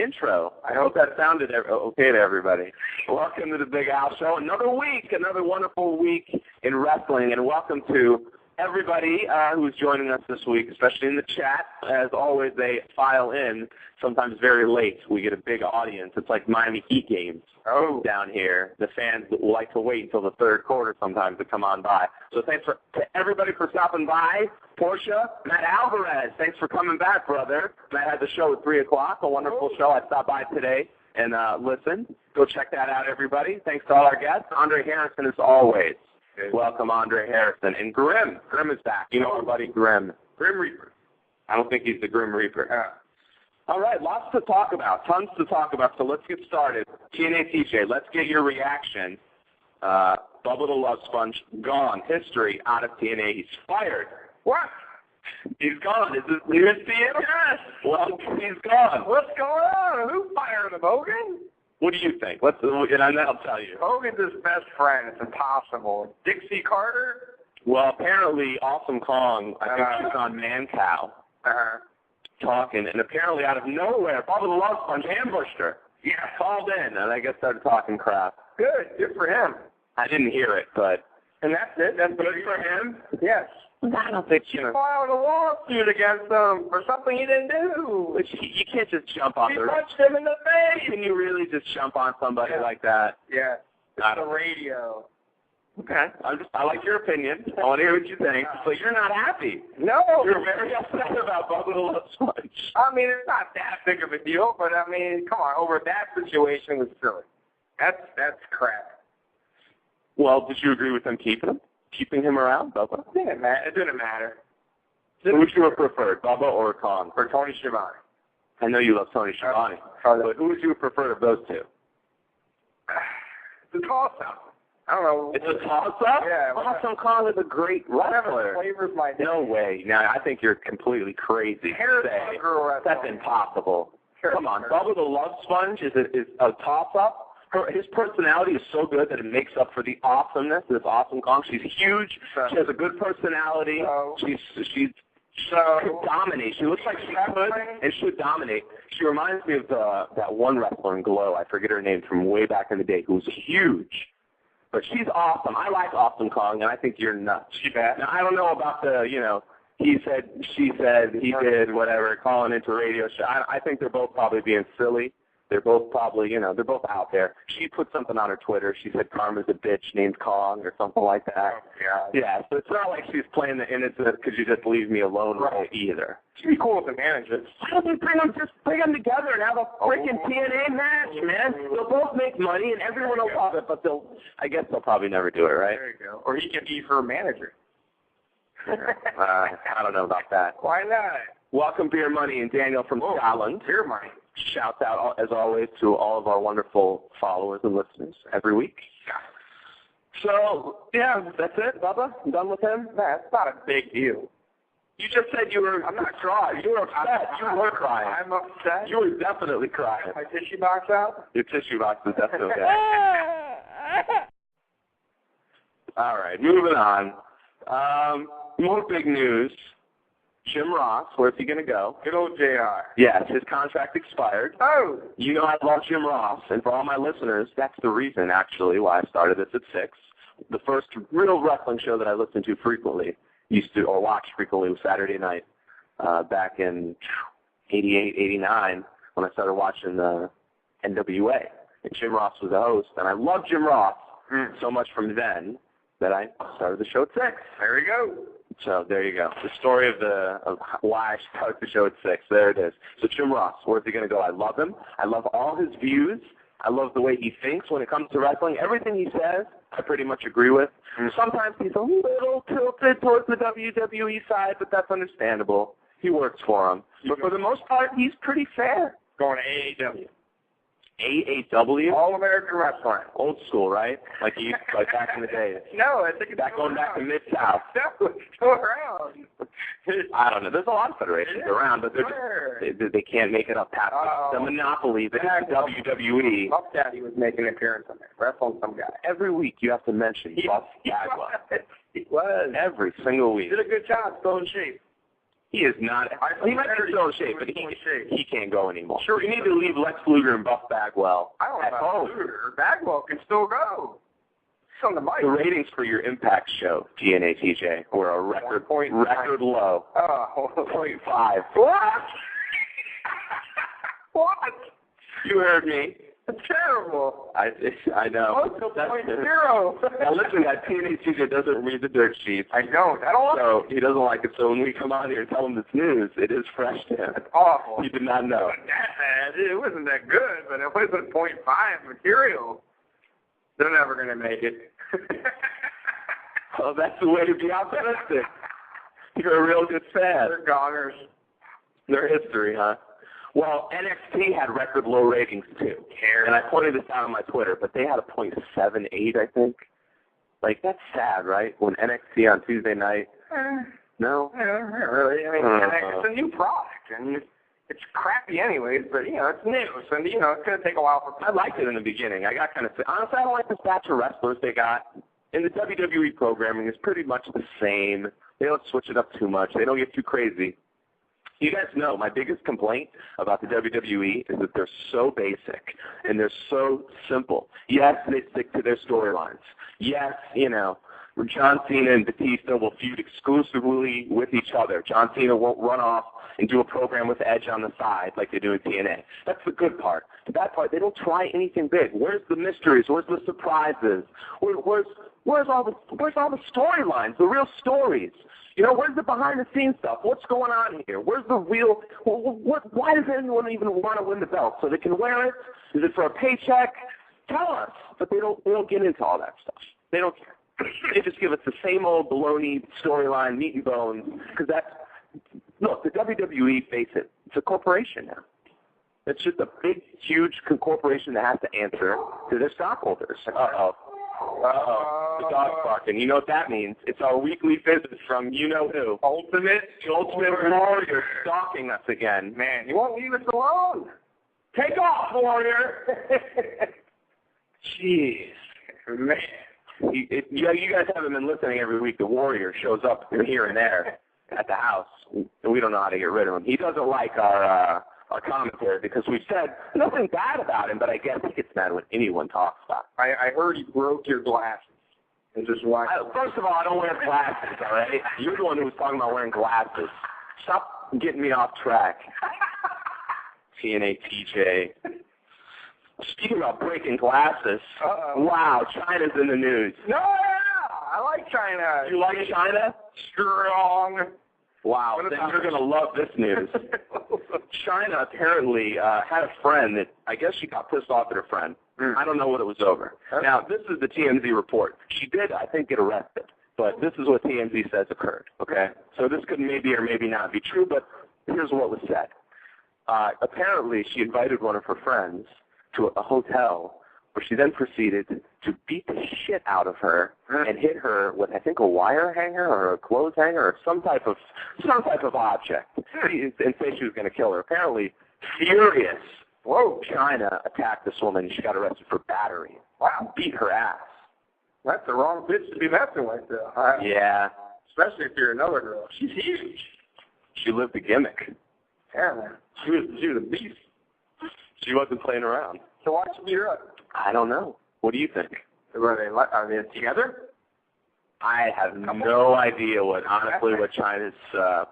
Intro. I hope that sounded okay to everybody. Welcome to the Big Al Show. Another week, another wonderful week in wrestling, and welcome to everybody who's joining us this week, especially in the chat. As always, they file in sometimes very late. We get a big audience. It's like Miami Heat games down here. The fans like to wait until the third quarter sometimes to come on by. So thanks to everybody for stopping by. Portia, Matt Alvarez, thanks for coming back, brother. Matt had the show at 3 o'clock, a wonderful show. I stopped by today and listened. Go check that out, everybody. Thanks to all our guests. Andre Harrison, as always. Welcome, Andre Harrison. And Grim. Grim is back. You know our buddy Grim. Grim Reaper. I don't think he's the Grim Reaper. All right, lots to talk about. Tons to talk about. So let's get started. TNA TJ, let's get your reaction. Bubba the Love Sponge, gone. History out of TNA. He's fired. What? He's gone. Is it news to you? Yes. Well, he's gone. What's going on? Who fired him, Hogan? What do you think? And I'll tell you. Hogan's his best friend. It's impossible. Dixie Carter? Well, apparently Awesome Kong, I think she's on Man Cow, talking, and apparently out of nowhere, Bubba the Love Sponge ambushed her. Yeah. Called in, and I guess started talking crap. Good for him. I didn't hear it, but... And that's it? That's good for him? Yes. I don't think she filed a lawsuit against him for something he didn't do. You can't just jump on her. She punched him in the face. Can you really just jump on somebody like that? Yeah. On the radio. Okay. I like your opinion. I want to hear what you think. So you're not happy. No. You're very upset about Bubba the Love Sponge. I mean, it's not that big of a deal, but I mean, come on. Over that situation was silly. That's crap. Well, did you agree with them keeping him around, Bubba? It didn't matter. Who would you have preferred, Bubba or Kong? Or Tony Schiavone? I know you love Tony Schiavone. But who would you have preferred of those two? It's a toss-up. I don't know. It's a toss-up? Yeah. Awesome Kong is a great wrestler. Flavors my day. No way. Now, I think you're completely crazy. That's impossible. Come on. Bubba the Love Sponge is a toss-up? His personality is so good that it makes up for the awesomeness of this Awesome Kong. She's huge. She has a good personality. She could dominate. She looks like she could and should dominate. She reminds me of that one wrestler in Glow. I forget her name from way back in the day who was huge. But she's awesome. I like Awesome Kong, and I think you're nuts. She bad. Now, I don't know about he said, she said, he did, whatever, calling into radio show. I think they're both probably being silly. They're both probably, they're both out there. She put something on her Twitter. She said Karma's a bitch named Kong or something like that. Yeah, so it's not like she's playing the innocent could you just leave me alone role either. She'd be cool with the manager. Why don't they bring them together and have a freaking TNA match, man? They'll both make money and everyone will love it, but I guess they'll probably never do it, right? There you go. Or he can be her manager. I don't know about that. Why not? Welcome, Beer Money and Daniel from Scotland. Beer Money. Shouts out, as always, to all of our wonderful followers and listeners every week. So, yeah, that's it, Bubba? I'm done with him? Nah, it's not a big deal. You just said you were... I'm not crying. You were upset. You were crying. I'm upset? You were definitely crying. My tissue box out? Your tissue box is definitely okay. All right, moving on. More big news. Jim Ross, where's he going to go? Good old JR. Yes, his contract expired. Oh. You know I love Jim Ross, and for all my listeners, that's the reason, actually, why I started this at 6. The first real wrestling show that I listened to frequently, watched frequently, was Saturday night back in 88, 89, when I started watching the NWA. And Jim Ross was the host, and I loved Jim Ross so much from then that I started the show at 6. There you go. So there you go. The story of why I started the show at 6. There it is. So Jim Ross, where's he going to go? I love him. I love all his views. I love the way he thinks when it comes to wrestling. Everything he says, I pretty much agree with. Sometimes he's a little tilted towards the WWE side, but that's understandable. He works for them. But for the most part, he's pretty fair. Going to AAW. AAW? All-American Wrestling. Old school, right? Like back in the day. No, I think it's going back to Mid-South. No, it's still around. I don't know. There's a lot of federations around, but they can't make it up past the monopoly that is the WWE. Buff Daddy was making an appearance on there, wrestling some guy. Every week you have to mention Buff Bagwell. He was. Every single week. Did a good job, still in shape. He is not. He might be still in shape, but he can't go anymore. Sure, you need to leave Lex Luger and Buff Bagwell at home. Luger. Bagwell can still go. It's on the mic. The ratings for your Impact show, TNA TJ, were a record low. 0.5. What? What? You heard me. That's terrible. I know. Oh, it's 0.0. Now listen, that TNA TJ doesn't read the dirt sheets. I don't. So he doesn't like it. So when we come on here and tell him it's news, it is fresh to him. It's awful. He did not know. It wasn't that good, but it wasn't 0.5 material. They're never going to make it. Well, that's the way to be optimistic. You're a real good fan. They're goners. They're history, huh? Well, NXT had record low ratings, too. And I pointed this out on my Twitter, but they had a .78, I think. Like, that's sad, right? When NXT on Tuesday night. No? Not really. I mean, it's a new product, and it's crappy anyways, but, it's new. So, it's going to take a while for people. I liked it in the beginning. I got kind of... Honestly, I don't like this batch of wrestlers they got. In the WWE programming, it's pretty much the same. They don't switch it up too much. They don't get too crazy. You guys know my biggest complaint about the WWE is that they're so basic and they're so simple. Yes, they stick to their storylines. Yes, John Cena and Batista will feud exclusively with each other. John Cena won't run off and do a program with Edge on the side like they do in TNA. That's the good part. The bad part, they don't try anything big. Where's the mysteries? Where's the surprises? Where's all the storylines, the real stories? Where's the behind-the-scenes stuff? What's going on here? Where's the real? Why does anyone even want to win the belt? So they can wear it? Is it for a paycheck? Tell us. But they don't get into all that stuff. They don't care. They just give us the same old baloney storyline, meat and bones. Because look, the WWE, face it, it's a corporation now. It's just a big, huge corporation that has to answer to their stockholders. The dog's barking. You know what that means? It's our weekly visit from you-know-who. Ultimate Warrior stalking us again. Man, you won't leave us alone. Take off, Warrior! Jeez. Man. You guys haven't been listening every week. The Warrior shows up here and there at the house, and we don't know how to get rid of him. He doesn't like our commentary because we've said nothing bad about him, but I guess he gets mad when anyone talks about him. I heard you broke your glasses. First of all, I don't wear glasses, all right? You're the one who was talking about wearing glasses. Stop getting me off track. TNA TJ. Speaking about breaking glasses, wow, Chyna's in the news. No, I like Chyna. You like Chyna? Strong. Wow, then you're going to love this news. Chyna apparently had a friend that I guess she got pissed off at her friend. I don't know what it was over. Now, this is the TMZ report. She did, I think, get arrested, but this is what TMZ says occurred, okay? So this could maybe or maybe not be true, but here's what was said. Apparently, she invited one of her friends to a hotel where she then proceeded to beat the shit out of her and hit her with, I think, a wire hanger or a clothes hanger or some type of object and say she was going to kill her. Apparently, furious, Chyna attacked this woman and she got arrested for battery. Wow. Beat her ass. That's the wrong bitch to be messing with, though. Yeah. Especially if you're another girl. She's huge. She lived the gimmick. Yeah, man. She was a beast. She wasn't playing around. So why'd she beat her up? I don't know. What do you think? Are they together? I have no idea what Chyna's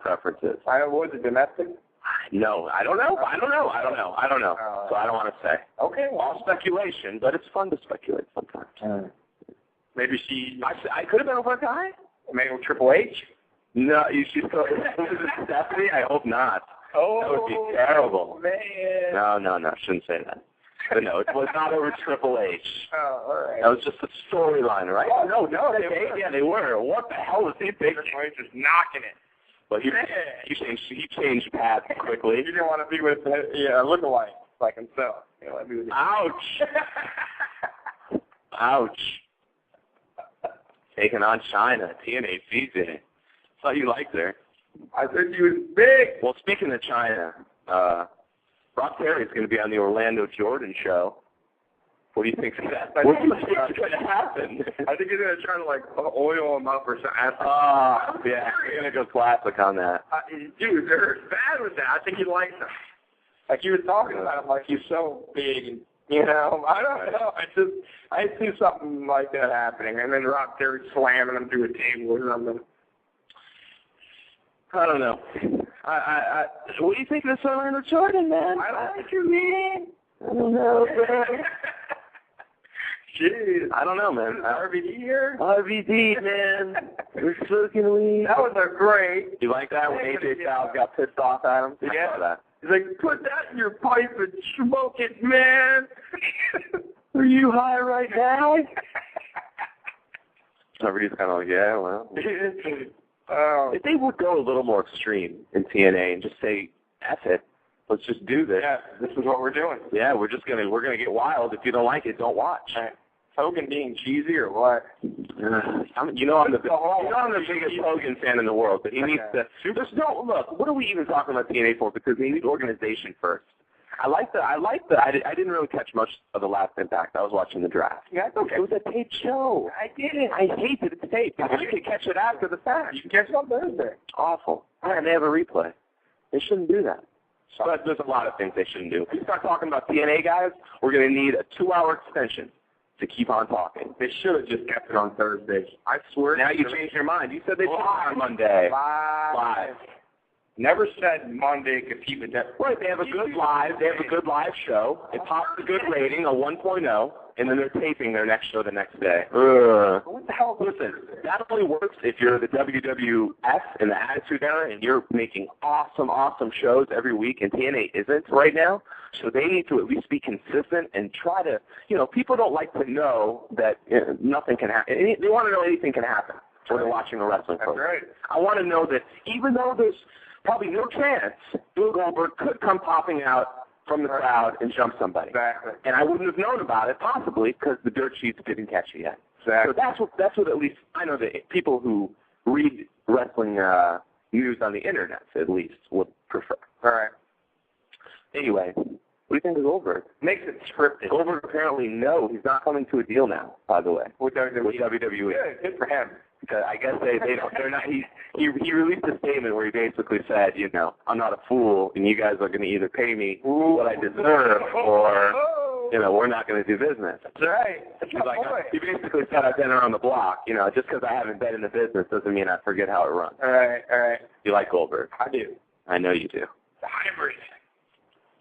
preference is. Was it domestic? No, I don't know. So I don't want to say. Okay. All speculation, but it's fun to speculate sometimes. Maybe I could have been with a guy. Maybe with Triple H? No, she's still Stephanie? I hope not. Oh, that would be terrible. Man. No, shouldn't say that. But no, it was not over Triple H. Oh, all right. That was just a storyline, right? Oh, no, they were. What the hell was he thinking? Just knocking it. But he changed paths quickly. He didn't want to be with lookalike like himself. You know, be with Ouch. Ouch. Taking on Chyna, TNA TJ. Thought you liked her. I said she was big. Well, speaking of Chyna, Rob Terry's going to be on the Orlando Jordan show. What do you think of that? What do you think is going to happen? I think he's going to try to, like, oil him up or something. Yeah, we're going to go classic on that. Dude, they're bad with that. I think he likes him. Like, he was talking about him like he's so big and, you know, I don't know. I see something like that happening. And then Rob Terry slamming him through a table or something. I don't know. What do you think of this Orlando Jordan, man? I like you, man. I don't know, man. Jeez. I don't know, man. RVD here? RVD, man. We're smoking weed. That was a great. You like that when AJ Styles got pissed off at him? Yeah. I saw that. He's like, put that in your pipe and smoke it, man. Are you high right now? RVD's kind of like, yeah, well. If they would go a little more extreme in TNA and just say, F it, let's just do this. Yeah, this is what we're doing. Yeah, we're gonna get wild. If you don't like it, don't watch. Hogan being cheesy or what? I'm the biggest Hogan fan in the world, but he needs to. Look. What are we even talking about TNA for? Because they need organization first. I didn't really catch much of the last Impact. I was watching the draft. Yeah, it's okay. It was a taped show. I didn't. I hate that it's taped because you can catch it after the fact. You can catch it on Thursday. Awful. And they have a replay. They shouldn't do that. But there's a lot of things they shouldn't do. If we start talking about TNA guys, we're going to need a 2-hour extension to keep on talking. They should have just kept it on Thursday. I swear. Now you changed your mind. You said they'd put it on Monday. Live. Never said Monday could keep it that. Right, they have a good live show. It pops a good rating, a 1.0, and then they're taping their next show the next day. What the hell? Listen, that only works if you're the WWF and the Attitude Era and you're making awesome shows every week, and TNA isn't right now. So they need to at least be consistent and try to, people don't like to know that nothing can happen. They want to know anything can happen when they're watching a wrestling program. That's right. I want to know that even though there's probably no chance Bill Goldberg could come popping out from the crowd and jump somebody. Exactly. And I wouldn't have known about it, possibly, because the dirt sheets didn't catch it yet. Exactly. So that's what at least I know that people who read wrestling news on the internet, at least, would prefer. All right. Anyway, what do you think of Goldberg? Makes it scripted. Goldberg apparently, no, he's not coming to a deal now, by the way. With WWE. Good for him. Because I guess they're not. He released a statement where he basically said, I'm not a fool, and you guys are going to either pay me what I deserve, or we're not going to do business. That's right. He basically said I've been around the block. Just because I haven't been in the business doesn't mean I forget how it runs. All right. You like Goldberg? I do. I know you do. The hybrid.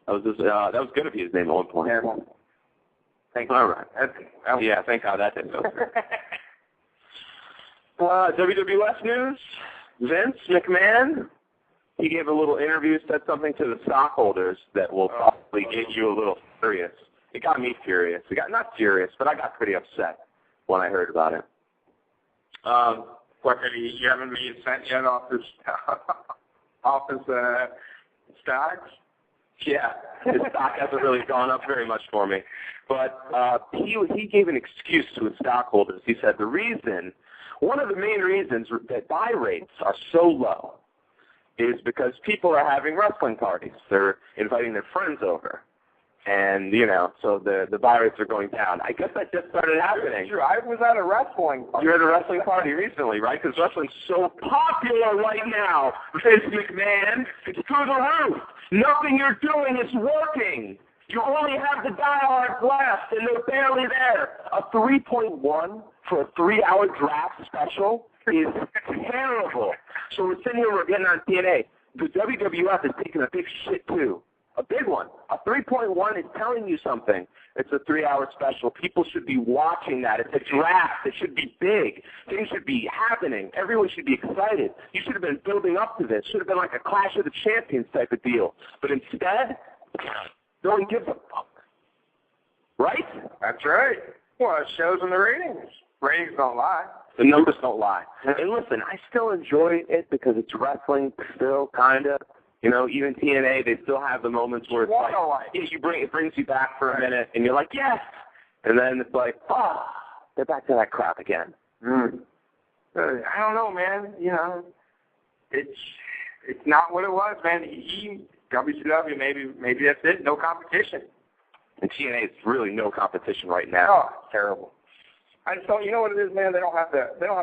That was going to be his name at one point. Yeah. Thank you. All right. Yeah. Thank God that didn't go through. WWF news, Vince McMahon, he gave a little interview, said something to the stockholders that will probably get you a little furious. It got me furious. It got not furious, but I got pretty upset when I heard about it. You haven't been sent yet off his stocks? Yeah, his stock hasn't really gone up very much for me. But he gave an excuse to his stockholders. He said one of the main reasons that buy rates are so low is because people are having wrestling parties. They're inviting their friends over. And, so the buy rates are going down. I guess that just started happening. True. I was at a wrestling party. You were at a wrestling party recently, right? Because wrestling's so popular right now. Vince McMahon, it's through the roof. Nothing you're doing is working. You only have the diehards left, and they're barely there. A 3.1 for a 3-hour draft special is terrible. So we're sitting here, we're getting on TNA. The WWF is taking a big shit, too. A big one. A 3.1 is telling you something. It's a 3-hour special. People should be watching that. It's a draft. It should be big. Things should be happening. Everyone should be excited. You should have been building up to this. Should have been like a Clash of the Champions type of deal. But instead, no one gives a fuck. Right? That's right. Well, it shows in the ratings. Ratings don't lie. The numbers don't lie. And listen, I still enjoy it because it's wrestling still, kind of. You know, even TNA, they still have the moments where it's like, yeah, it brings you back for a minute, and you're like, yes! And then it's like, they're back to that crap again. I don't know, man. You know, it's not what it was, man. WCW, maybe that's it. No competition. And TNA is really no competition right now. Oh, terrible. I just don't. You know what it is, man? They don't have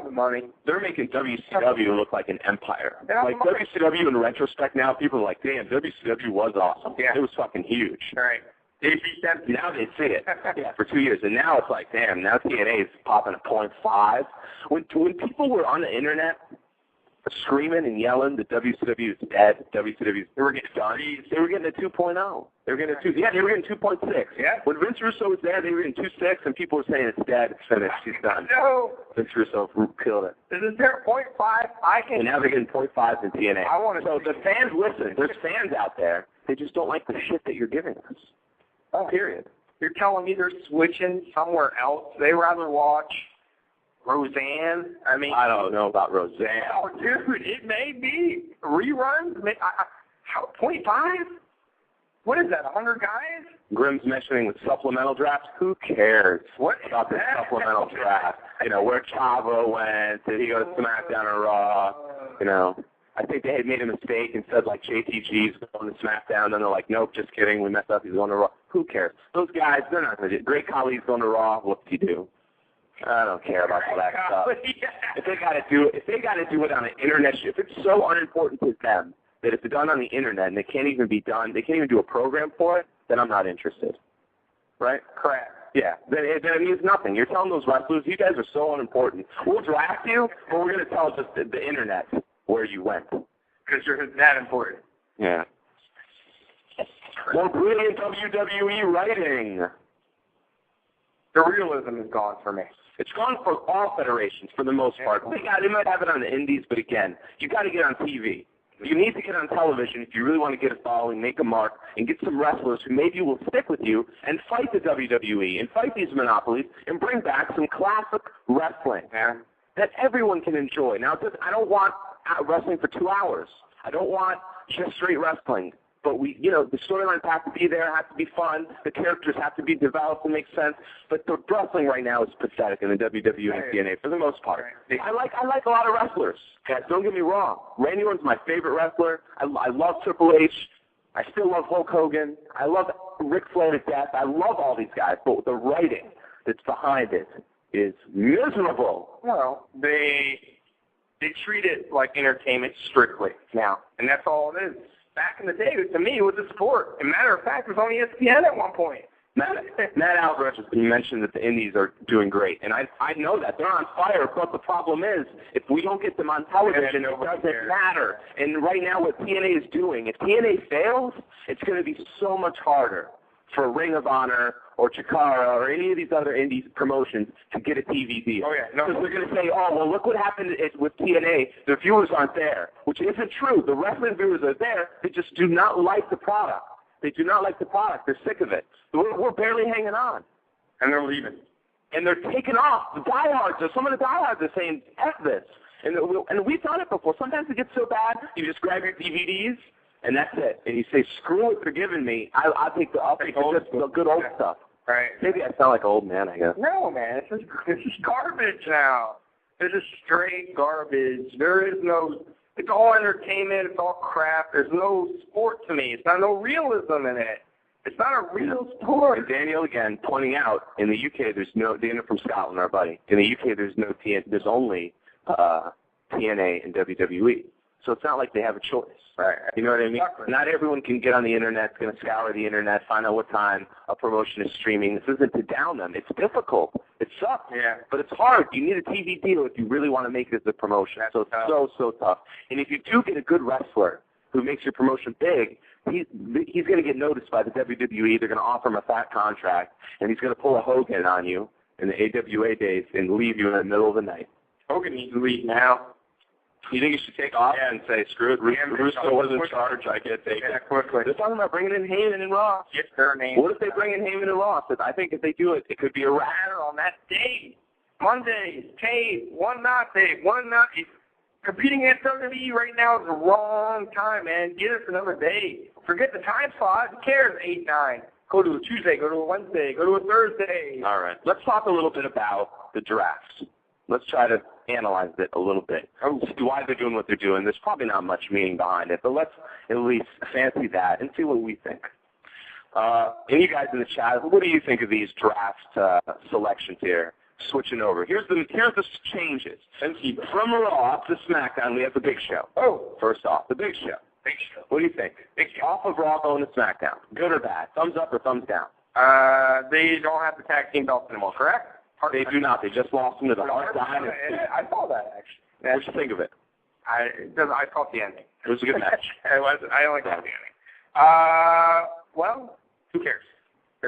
the money. They're making WCW look like an empire. Like WCW in retrospect now, people are like, damn, WCW was awesome. Yeah. It was fucking huge. Right. They beat them. Now they see it. Yeah, for 2 years. And now it's like, damn, now TNA is popping a .5. When people were on the internet screaming and yelling that WCW is dead, they were getting done. They were getting a 2.0. They were getting a 2. Yeah, they were getting 2.6. Yeah. When Vince Russo was there, they were getting 2.6, and people were saying it's dead, it's finished, he's done. No. Vince Russo killed it. Is there a 0.5? And now they're getting 0.5s in TNA. So the fans listen. There's fans out there. They just don't like the shit that you're giving us. Oh. Period. You're telling me they're switching somewhere else? They rather watch Roseanne? I mean, I don't know about Roseanne. Oh, dude, it may be. Reruns? 0.5? What is that, 100 guys? Grimm's mentioning with supplemental drafts. Who cares about the supplemental draft? You know, where Chavo went, did he go to SmackDown or Raw? You know, I think they had made a mistake and said, like, JTG's going to SmackDown, and they're like, nope, just kidding, we messed up, he's going to Raw. Who cares? Those guys, they're not going to do it. Great colleagues going to Raw, whoop-de-doo. I don't care about all that stuff. If they got to do it on the internet, if it's so unimportant to them that it's done on the internet and they can't even do a program for it, then I'm not interested. Right? Correct. Yeah. Then it means nothing. You're telling those wrestlers, you guys are so unimportant. We'll draft you, but we're going to tell just the internet where you went. Because you're that important. Yeah. More brilliant WWE writing. The realism is gone for me. It's gone for all federations for the most part. They might have it on the indies, but again, you got to get on TV. You need to get on television if you really want to get a following, make a mark, and get some wrestlers who maybe will stick with you and fight the WWE and fight these monopolies and bring back some classic wrestling that everyone can enjoy. Now, I don't want wrestling for 2 hours. I don't want just straight wrestling. But the storylines have to be there, have to be fun, the characters have to be developed and make sense. But the wrestling right now is pathetic in the WWE and TNA for the most part. I like a lot of wrestlers. Guys, don't get me wrong. Randy Orton's my favorite wrestler. I love Triple H. I still love Hulk Hogan. I love Ric Flair to death. I love all these guys. But the writing that's behind it is miserable. Well, they treat it like entertainment strictly now, and that's all it is. Back in the day, to me, it was a sport. As a matter of fact, it was on ESPN at one point. Matt Alvarez mentioned that the indies are doing great, and I know that. They're on fire, but the problem is, if we don't get them on television, it doesn't matter. And right now, what TNA is doing, if TNA fails, it's going to be so much harder for Ring of Honor or Chikara or any of these other indie promotions to get a TV deal. Oh, yeah. Because they're going to say, oh, well, look what happened with TNA. The viewers aren't there, which isn't true. The wrestling viewers are there. They just do not like the product. They do not like the product. They're sick of it. We're barely hanging on. And they're leaving. And they're taking off. The diehards, some of the diehards are saying, F this. And we've done it before. Sometimes it gets so bad, you just grab your DVDs, and that's it. And you say, screw it for giving me. I'll take the good old stuff. Right. Maybe I sound like an old man, I guess. No, man. It's just garbage now. It's just straight garbage. There is no... It's all entertainment. It's all crap. There's no sport to me. It's not no realism in it. It's not a real sport. And Daniel, again, pointing out, in the UK, there's no... Daniel from Scotland, our buddy. In the UK, there's no there's only TNA and WWE. So it's not like they have a choice. Right. You know what I mean? Exactly. Not everyone can get on the internet, going to scour the internet, find out what time a promotion is streaming. This isn't to down them. It's difficult. It sucks. Yeah. But it's hard. You need a TV deal if you really want to make this a promotion. That's so it's so tough. And if you do get a good wrestler who makes your promotion big, he's going to get noticed by the WWE. They're going to offer him a fat contract, and he's going to pull a Hogan on you in the AWA days and leave you in the middle of the night. Hogan needs to leave now. You think you should take off and say, screw it, Russo was in charge, I can't take it. Quickly. They're talking about bringing in Heyman and Ross. Get their name. What if they bring in Heyman and Ross? I think if they do it, it could be a wrap. On that day. Mondays, tape, one not tape, one not. Competing at WWE right now is the wrong time, man. Get it for another day. Forget the time slot. Who cares? 8, 9. Go to a Tuesday. Go to a Wednesday. Go to a Thursday. All right. Let's talk a little bit about the drafts. Let's try to analyze it a little bit. See why they're doing what they're doing. There's probably not much meaning behind it, but let's at least fancy that and see what we think. And you guys in the chat, what do you think of these draft selections here? Switching over. Here's the changes. From Raw to SmackDown, we have the Big Show. Oh. First off, the Big Show. Big Show. What do you think? Big Show. Off of Raw going to SmackDown. Good or bad? Thumbs up or thumbs down? They don't have the tag team belts anymore, correct? They do not. They just lost them to the Hard Dynasty. I saw that, actually. What did you think of it? I caught the ending. It was a good match. I only caught the ending. Well, who cares?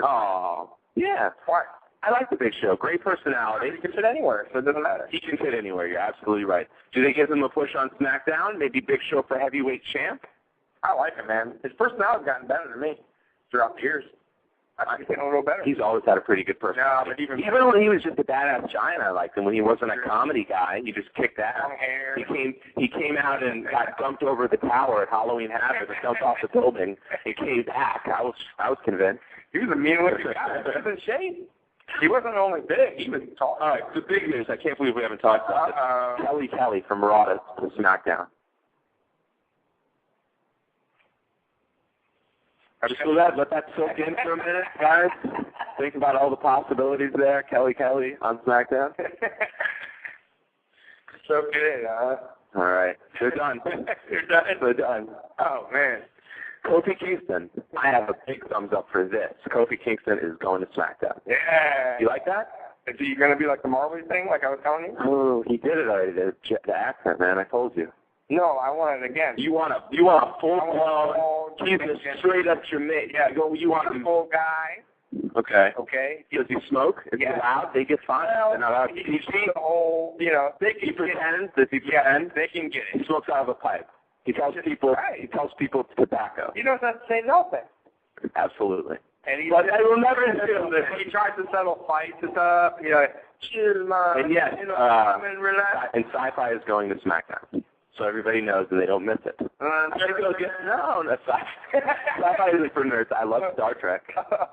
Oh, yeah. Why? I like the Big Show. Great personality. He can fit anywhere, so it doesn't matter. He can fit anywhere. You're absolutely right. Do they give him a push on SmackDown? Maybe Big Show for heavyweight champ? I like him, man. His personality's gotten better than me throughout the years. I think he's getting a little better. He's always had a pretty good personality. No, but even when he was just a badass Chyna, I liked him. When he wasn't a comedy guy, he just kicked ass. Long hair. He came out and got dumped over the tower at Halloween Havoc and jumped off the building and came back. I was convinced. He was a mean-looking guy. Better than Shane. He wasn't only big, he was tall. All right, the big news. I can't believe we haven't talked about it. Kelly from Raw to SmackDown. Just let that soak in for a minute, guys. Think about all the possibilities there. Kelly on SmackDown. Soak it in, huh? All right. They're done. They're done. Oh, man. Kofi Kingston. I have a big thumbs up for this. Kofi Kingston is going to SmackDown. Yeah. You like that? Is he going to be like the Marley thing, like I was telling you? Oh, he did it already. The accent, man. I told you. No, I want it again. You want a full-blown, he's a straight-up Jamaican. Yeah, you want a full guy. Okay. Okay. Does he smoke? Is he loud? They get fined. Well, they're not allowed. he the whole, they can pretend. Does he pretend? They can get it. He smokes out of a pipe. He tells people. Right. He tells people tobacco. He doesn't have to say nothing. Absolutely. And but I will never assume that he tries to settle fights and stuff. Chill, man. And yes, relax. And Sci-Fi is going to SmackDown, so everybody knows and they don't miss it. No, that's Sci-Fi isn't for nerds. I love Star Trek.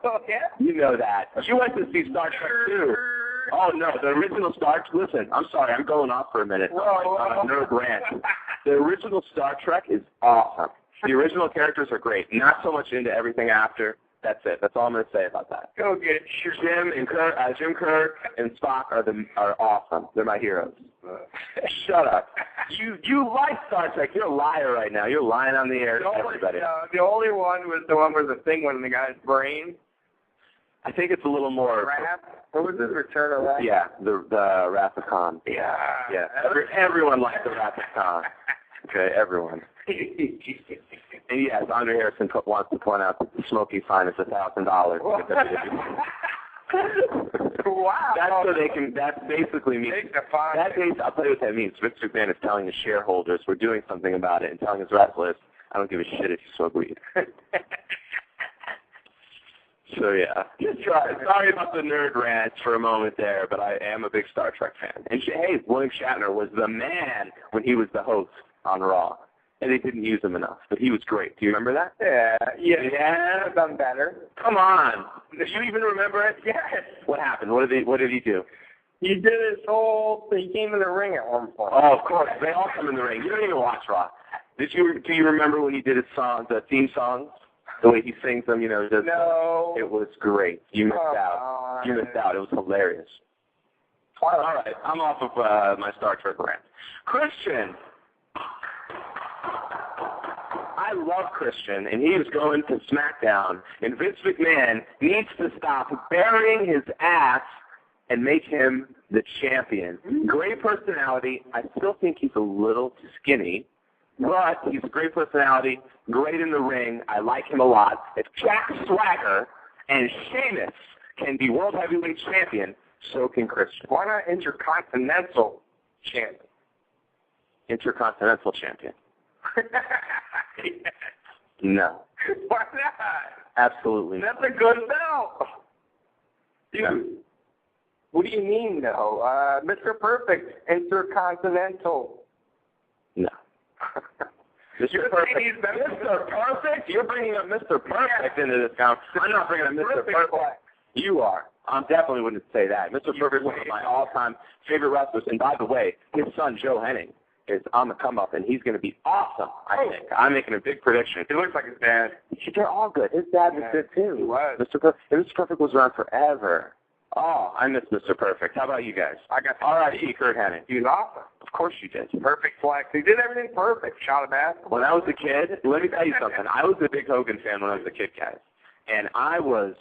Oh, yeah? You know that. You went to see Star Trek too. Oh, no, the original Star Trek, listen, I'm sorry, I'm going off for a minute on a nerd rant. The original Star Trek is awesome. The original characters are great. Not so much into everything after. That's it. That's all I'm going to say about that. Go get it. Jim Kirk and Spock are awesome. They're my heroes. Shut up. You like Star Trek. You're a liar right now. You're lying on the air to everybody. The only one was the one where the thing went in the guy's brain. I think it's a little more. Wrath? What was this? Return of Wrath? Yeah, the Wrath of Khan. Yeah. Everyone likes the Wrath of Khan. Okay, everyone. And yes, Andre Harrison wants to point out that the Smokey fine is $1,000. Wow. That basically means, I'll tell you what that means. Vince McMahon is telling his shareholders we're doing something about it and telling his wrestlers, I don't give a shit if you smoke weed. So, yeah. Sorry about the nerd rant for a moment there, but I am a big Star Trek fan. And, hey, William Shatner was the man when he was the host on Raw. And they didn't use him enough, but he was great. Do you remember that? Yeah. I've done better. Come on. Do you even remember it? Yes. What happened? What did he do? He did his whole thing. He came in the ring at one point. Oh, of course. They all come in the ring. You don't even watch Raw. Do you remember when he did his song, the theme songs? The way he sings them, No. It was great. You missed out. You missed out. It was hilarious. All right. I'm off of my Star Trek rant. Christian. I love Christian, and he is going to SmackDown, and Vince McMahon needs to stop burying his ass and make him the champion. Great personality. I still think he's a little skinny, but he's a great personality, great in the ring. I like him a lot. If Jack Swagger and Sheamus can be World Heavyweight Champion, so can Christian. Why not Intercontinental Champion? Intercontinental Champion. No. Why not? Absolutely. That's a good belt. Dude. No. What do you mean, no? Mr. Perfect, Intercontinental. No. Mr. Perfect. Mr. Perfect? You're bringing up Mr. Perfect into this conversation. I'm not bringing up Mr. Perfect. You are. I definitely wouldn't say that. Mr. Perfect is one of my all-time favorite wrestlers. And by the way, his son, Joe Henning, is on the come-up, and he's going to be awesome, I think. I'm making a big prediction. He looks like his dad. They're all good. His dad was good, too. He was. Mr. Perfect was around forever. Oh, I miss Mr. Perfect. How about you guys? I got R.I.P. Kurt Hennig. He was awesome. Of course you did. Perfect flex. He did everything perfect. Shot a basketball. When I was a kid, let me tell you something. I was a big Hogan fan when I was a kid, guys. And I was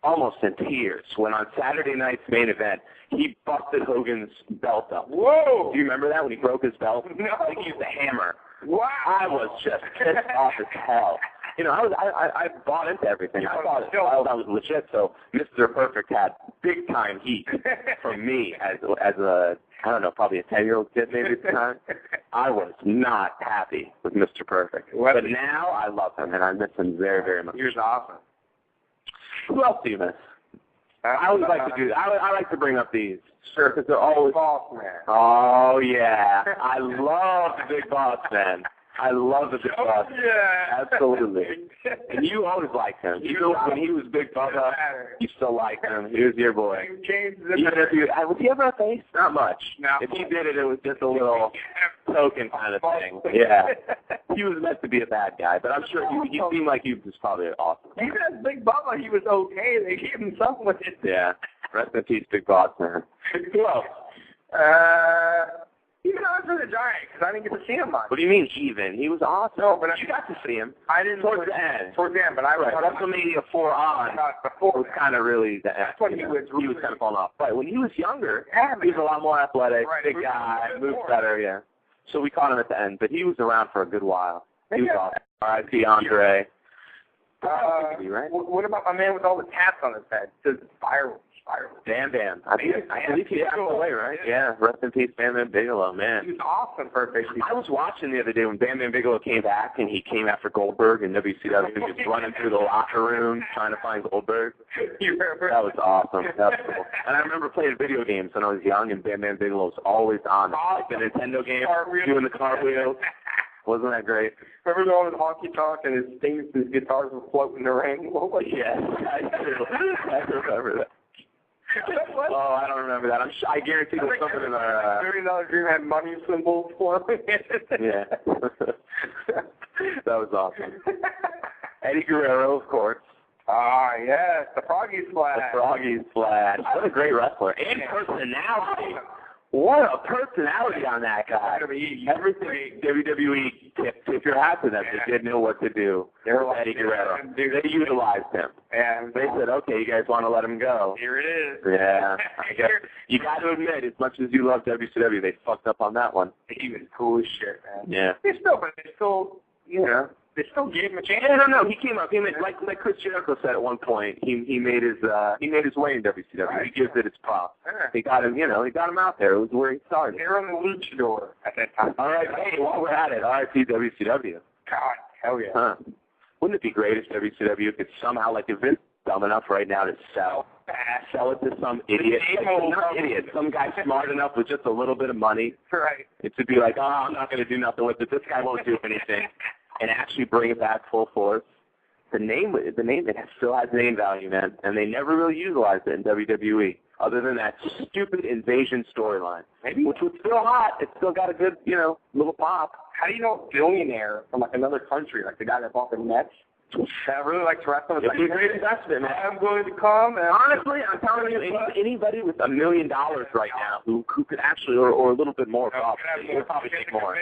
almost in tears when on Saturday night's main event, he busted Hogan's belt up. Whoa! Do you remember that when he broke his belt? No. I think he used a hammer. Wow! I was just pissed off as hell. You know, I bought into everything. I thought that was legit. So Mr. Perfect had big time heat from me as a I don't know, probably a 10-year-old kid maybe at the time. I was not happy with Mr. Perfect. But now I love him and I miss him very, very much. He was awesome. Who else do you miss? I always like to do that. I like to bring up these. Sure, because they're always Boss Man. Oh yeah, I love the Big Boss Man. I love the Big Boss. Yeah, absolutely. And you always liked him. Even when he was Big Bubba, you still liked him. He was your boy. Even if was he ever a face? Not much. No. If he did it, it was just a little token kind of thing. Yeah. He was meant to be a bad guy, but I'm sure you seem like he was probably awesome. Even as Big Bubba, he was okay. They gave him something with it. Yeah. Rest in peace, Big Boss Man. Who else? Even Andre the Giant, because I didn't get to see him much. What do you mean even? He was awesome. No, but you got to see him. I didn't. Towards the end. Towards the end, but I was. WrestleMania 4 on. Before was kind of really. That's when he was kind of falling off. But when he was younger, he was a lot more athletic, big guy, moved better. Yeah. So we caught him at the end, but he was around for a good while. He was awesome. R.I.P. Andre. What about my man with all the tats on his head? The spiral. Bam Bam. I believe he passed away, right? Yeah. Rest in peace, Bam Bam Bigelow, man. He was awesome, perfect. I was watching the other day when Bam Bam Bigelow came back and he came after Goldberg in WCW and just running through the locker room trying to find Goldberg. You remember? That was awesome. That was cool. And I remember playing video games when I was young and Bam Bam Bigelow was always on. Like the Nintendo game, doing the cartwheels. Wasn't that great? Remember going to honky tonk and his guitars were floating in the ring? Yes, I do. I remember that. Oh, I don't remember that. I guarantee there's something in our... $1 million Dream had money symbols for me. Yeah. That was awesome. Eddie Guerrero, of course. Ah, yes, the Froggy Splash. The Froggy Splash. What a great wrestler. And personality. What a personality on that guy. Everything WWE tip your hat to them. They didn't know what to do. Eddie Guerrero. They utilized him. And they said, okay, you guys want to let him go. Here it is. Yeah. I guess you got to admit, as much as you love WCW, they fucked up on that one. He was cool as shit, man. Yeah. They still, you know. They still gave him a chance. No. He came up. Like Chris Jericho said at one point. He made his way in WCW. Right. He gives it its props. Yeah. He got him. He got him out there. It was where he started. They were on the luchador at that time. All right. Hey, while we're at it, R.I.P. WCW. God, hell yeah. Huh. Wouldn't it be great if WCW could somehow, like, if it's dumb enough right now to sell it to some idiot, not idiot, some guy smart enough with just a little bit of money. Right. It would be like, oh, I'm not going to do nothing with it. This guy won't do anything. And actually bring it back full force. The name it still has name value, man, and they never really utilized it in WWE, other than that stupid invasion storyline, which was still hot. It still got a good, little pop. How do you know a billionaire from like another country, like the guy that bought the Nets, that really likes wrestling? It's a great investment, man. I'm going to come. And honestly, I'm telling you, anybody with $1 million right now who could actually, or a little bit more, probably, would probably take more.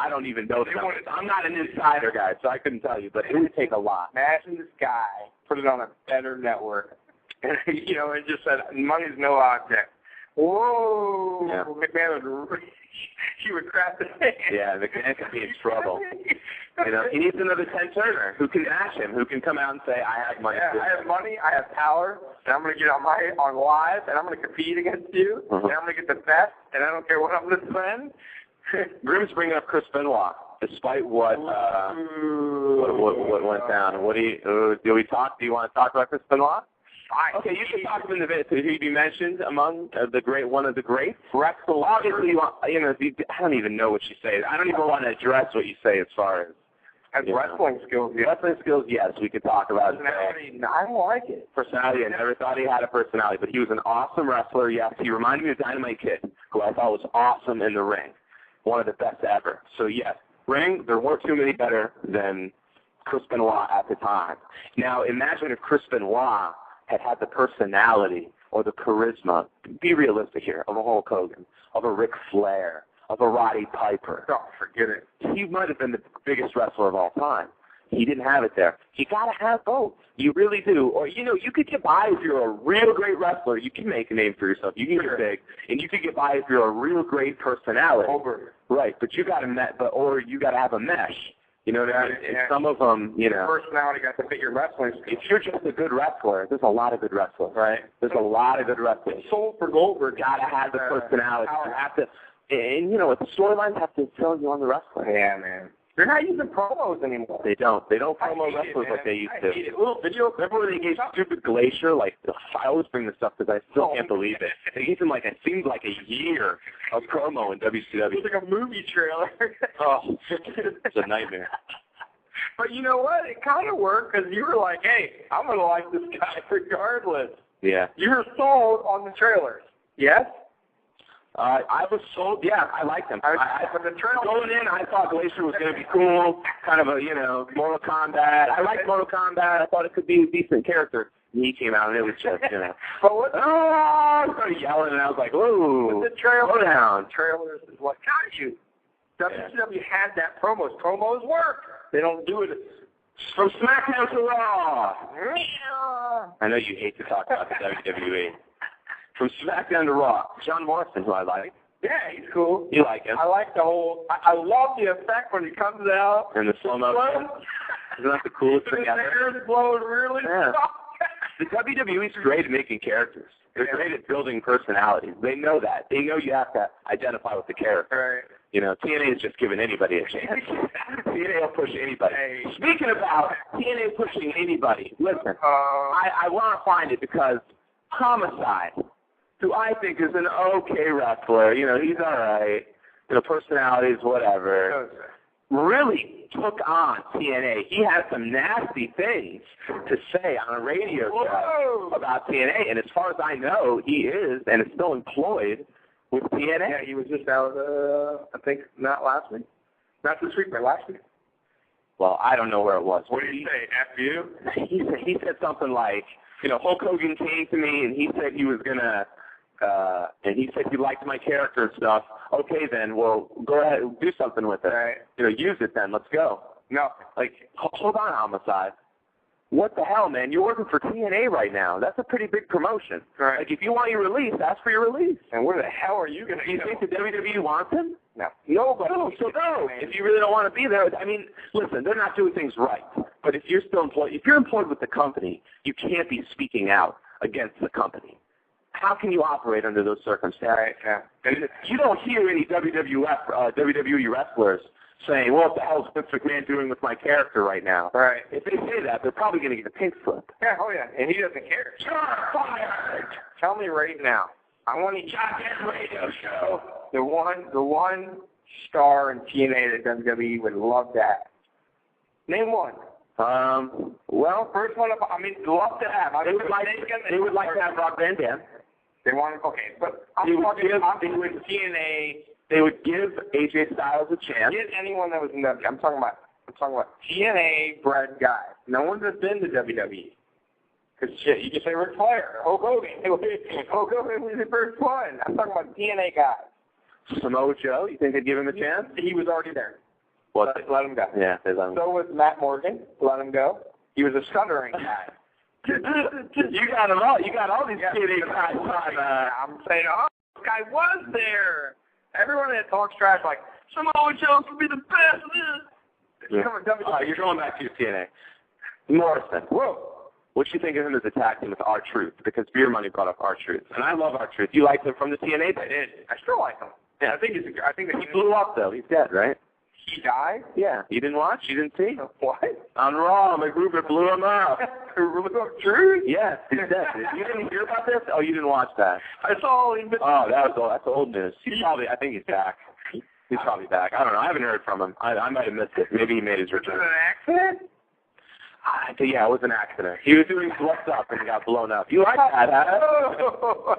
I don't even know the numbers. I'm not an insider guy, so I couldn't tell you, but it would take a lot. Imagine this guy put it on a better network, and it just said, "Money's no object." Whoa! Yeah. McMahon he would crap the thing. Yeah, McMahon could be in trouble. He needs another Ted Turner who can match him, who can come out and say, I have money. Yeah, I have money, I have power, and I'm going to get on live, and I'm going to compete against you, and I'm going to get the best, and I don't care what I'm going to spend. Grim's bringing up Chris Benoit, despite what went down. What do you want to talk about Chris Benoit? fine. Okay, you can talk to him in the video. So he'd be mentioned among one of the greats. Obviously, I don't even know what you say. I don't even want to address what you say as far as wrestling skills. Yeah. Wrestling skills, yes, we could talk about. Personality, I don't like it. Personality, I never thought he had a personality, but he was an awesome wrestler. Yes, he reminded me of Dynamite Kid, who I thought was awesome in the ring, one of the best ever. So yes, ring. There weren't too many better than Chris Benoit at the time. Now imagine if Chris Benoit had the personality or the charisma. Be realistic here. Of a Hulk Hogan, of a Ric Flair, of a Roddy Piper. Oh, forget it. He might have been the biggest wrestler of all time. He didn't have it there. You got to have both. You really do. Or, you could get by if you're a real great wrestler. You can make a name for yourself. You can get big. And you could get by if you're a real great personality. Right. But you got to have a mesh. You know what I mean? Yeah. Some of them, personality got to fit your wrestling skills. If you're just a good wrestler, there's a lot of good wrestlers. Right. There's a lot of good wrestlers. Sold for Goldberg. Got to have the personality. You have to. And, the storylines have to sell you on the wrestler. Yeah, man. They're not using promos anymore. They don't. They don't promo wrestlers like they used to. Little video. Remember when they gave stupid Glacier, I always bring this up because I still can't believe it. They gave him, it seemed like a year of promo in WCW. It was like a movie trailer. Oh, it's a nightmare. But you know what? It kind of worked because you were like, hey, I'm going to like this guy regardless. Yeah. You were sold on the trailers. Yes? I was sold. Yeah, I liked him. But the trailer going in, I thought Glacier was going to be cool, kind of a Mortal Kombat. I liked Mortal Kombat. I thought it could be a decent character. And he came out and it was just But I started yelling and I was like, "Ooh, the trailer, slow down." Trailers is what got you. WCW had that promos. Promos work. They don't do it from SmackDown to Raw. I know you hate to talk about the WWE. From SmackDown to Raw, John Morrison, who I like. Yeah, he's cool. You like him? I like the whole. I love the effect when he comes out. And the slow motion. Isn't that the coolest thing ever? The hair is blowing really soft. The WWE's great at making characters. They're great at building personalities. They know that. They know you have to identify with the character. Right. TNA is just giving anybody a chance. TNA will push anybody. Speaking about TNA pushing anybody, listen, I want to find it because Homicide, who I think is an okay wrestler, he's all right, personalities, whatever, really took on TNA. He had some nasty things to say on a radio show about TNA, and as far as I know, he is and is still employed with TNA. Yeah, he was just out, I think, not last week. Not this week, but last week. Well, I don't know where it was. What did he say, F you? He said something like, Hulk Hogan came to me and he said he was going to, and he said he liked my character and stuff. Okay, then, well, go ahead and do something with it. Right. Use it then. Let's go. No. Hold on, Homicide. What the hell, man? You're working for TNA right now. That's a pretty big promotion. Right. If you want your release, ask for your release. And where the hell are you going to You think the WWE wants him? No. Nobody. No, so no. If you really don't want to be there, listen, they're not doing things right. But if you're still employed, if you're employed with the company, you can't be speaking out against the company. How can you operate under those circumstances? Right, yeah. And you don't hear any WWE wrestlers saying, well, what the hell is Vince McMahon doing with my character right now? Right. If they say that, they're probably going to get a pink slip. Yeah, oh yeah, and he doesn't care. You're fired! Tell me right now. I want to Giant radio show. The one star in TNA that WWE would love to have. Name one. Well, first one, love to have. They would like to have Rob Van Dam. They want, okay, but TNA. They would give AJ Styles a chance. Get anyone that was in WWE. I'm talking about TNA bred guys. No one that's been to WWE. Because shit, you can say Ric Flair, Hulk Hogan. Hulk Hogan was the first one. I'm talking about TNA guys. Samoa Joe, you think they'd give him a chance? He was already there. What? Let him go. Yeah, they let him go. So was Matt Morgan. Let him go. He was a stuttering guy. You got them all. You got all these TNA guys. I'm saying, this guy was there. Everyone that talks trash like, Samoa Joe could be the best. You're going back to your TNA. Morrison. Whoa. What you think of him as a tag team with R-Truth? Because Beer Money brought up R-Truth, and I love R-Truth. You liked him from the TNA days? I did. I still like him. Yeah, I think that he blew up though. He's dead, right? He died? Yeah. You didn't watch? You didn't see? What? On Raw, McGruber blew him up. True? Yes, he's dead. You didn't hear about this? Oh, you didn't watch that? I saw him. Oh, that's old news. I think he's back. He's probably back. I don't know. I haven't heard from him. I might have missed it. Maybe he made his return. Was it an accident? Yeah, it was an accident. He was doing what's up and he got blown up. You like that, huh?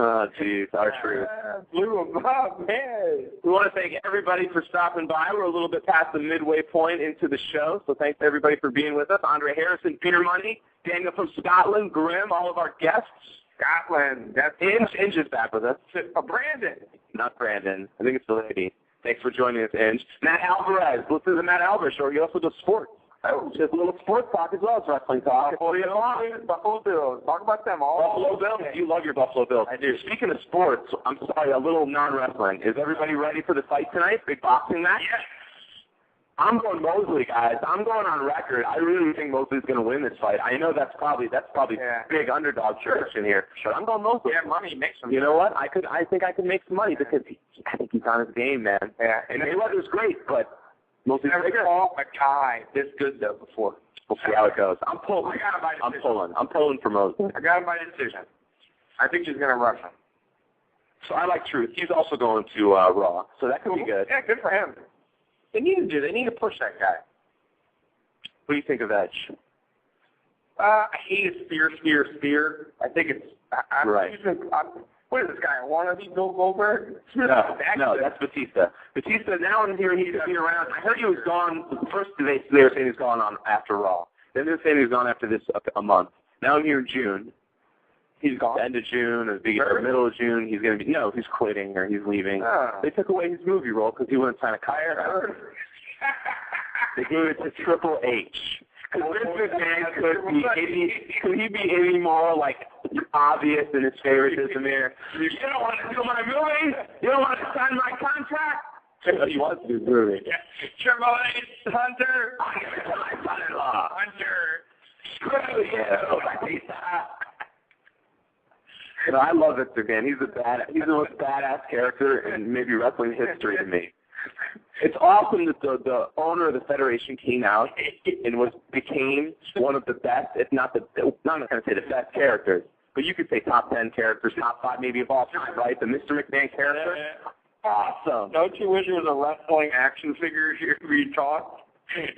Oh, jeez, our truth. Blew him up, man. We want to thank everybody for stopping by. We're a little bit past the midway point into the show, so thanks everybody for being with us. Andre Harrison, Peter Money, Daniel from Scotland, Grim, all of our guests. Scotland. That's Inge is back with us. Brandon. Not Brandon. I think it's the lady. Thanks for joining us, Inge. Matt Alvarez. Listen to the Matt Alvarez show. He also does sports. Oh, just a little sports talk as well as wrestling talk. Buffalo Bills. Talk about them all. Buffalo Bills. You love your Buffalo Bills. I do. Speaking of sports, I'm sorry, a little non-wrestling. Is everybody ready for the fight tonight? Big boxing match? Yes. I'm going Mosley, guys. I'm going on record. I really think Mosley's going to win this fight. I know that's probably big underdog church in here. But I'm going Mosley. Yeah, money makes some. You know what? I think I could make some money because I think he's on his game, man. Yeah. And Mayweather's great, but Mosley's bigger. Never fought a guy this good though before. We'll see how it goes. I'm pulling. I got him by decision. I'm pulling for Mosley. I got him by decision. I think he's going to rush him. So I like Truth. He's also going to Raw, so that could be good. Yeah, good for him. They need to do. They need to push that guy. What do you think of Edge? I hate his spear. I think it's right. What is this guy? Wannabe Bill Goldberg? No, that's Batista. Batista. Now I'm hearing he's been around. I heard he was gone. First they were saying he's gone on after Raw. Then they were saying he was gone after this a month. Now I'm hearing June. He's gone. End of June or middle of June. He's going to be he's quitting or he's leaving. Oh. They took away his movie role because he wouldn't sign a contract. They gave it to Triple H. Because Vince McMahon could he be any more like obvious in his favoritism here? You don't want to do my movie? You don't want to sign my contract? He wants to do the movie. Yeah. Triple H, Hunter. I'm going to tell my son-in-law. Hunter. Screw you. You know, I love Vince McMahon. He's the most badass character in maybe wrestling history to me. It's awesome that the owner of the Federation came out and became one of the best, if not I'm not going to say the best characters, but you could say top 10 characters, top 5 maybe of all time, right? The Mr. McMahon character. Yeah. Awesome. Don't you wish there was a wrestling action figure here we talked?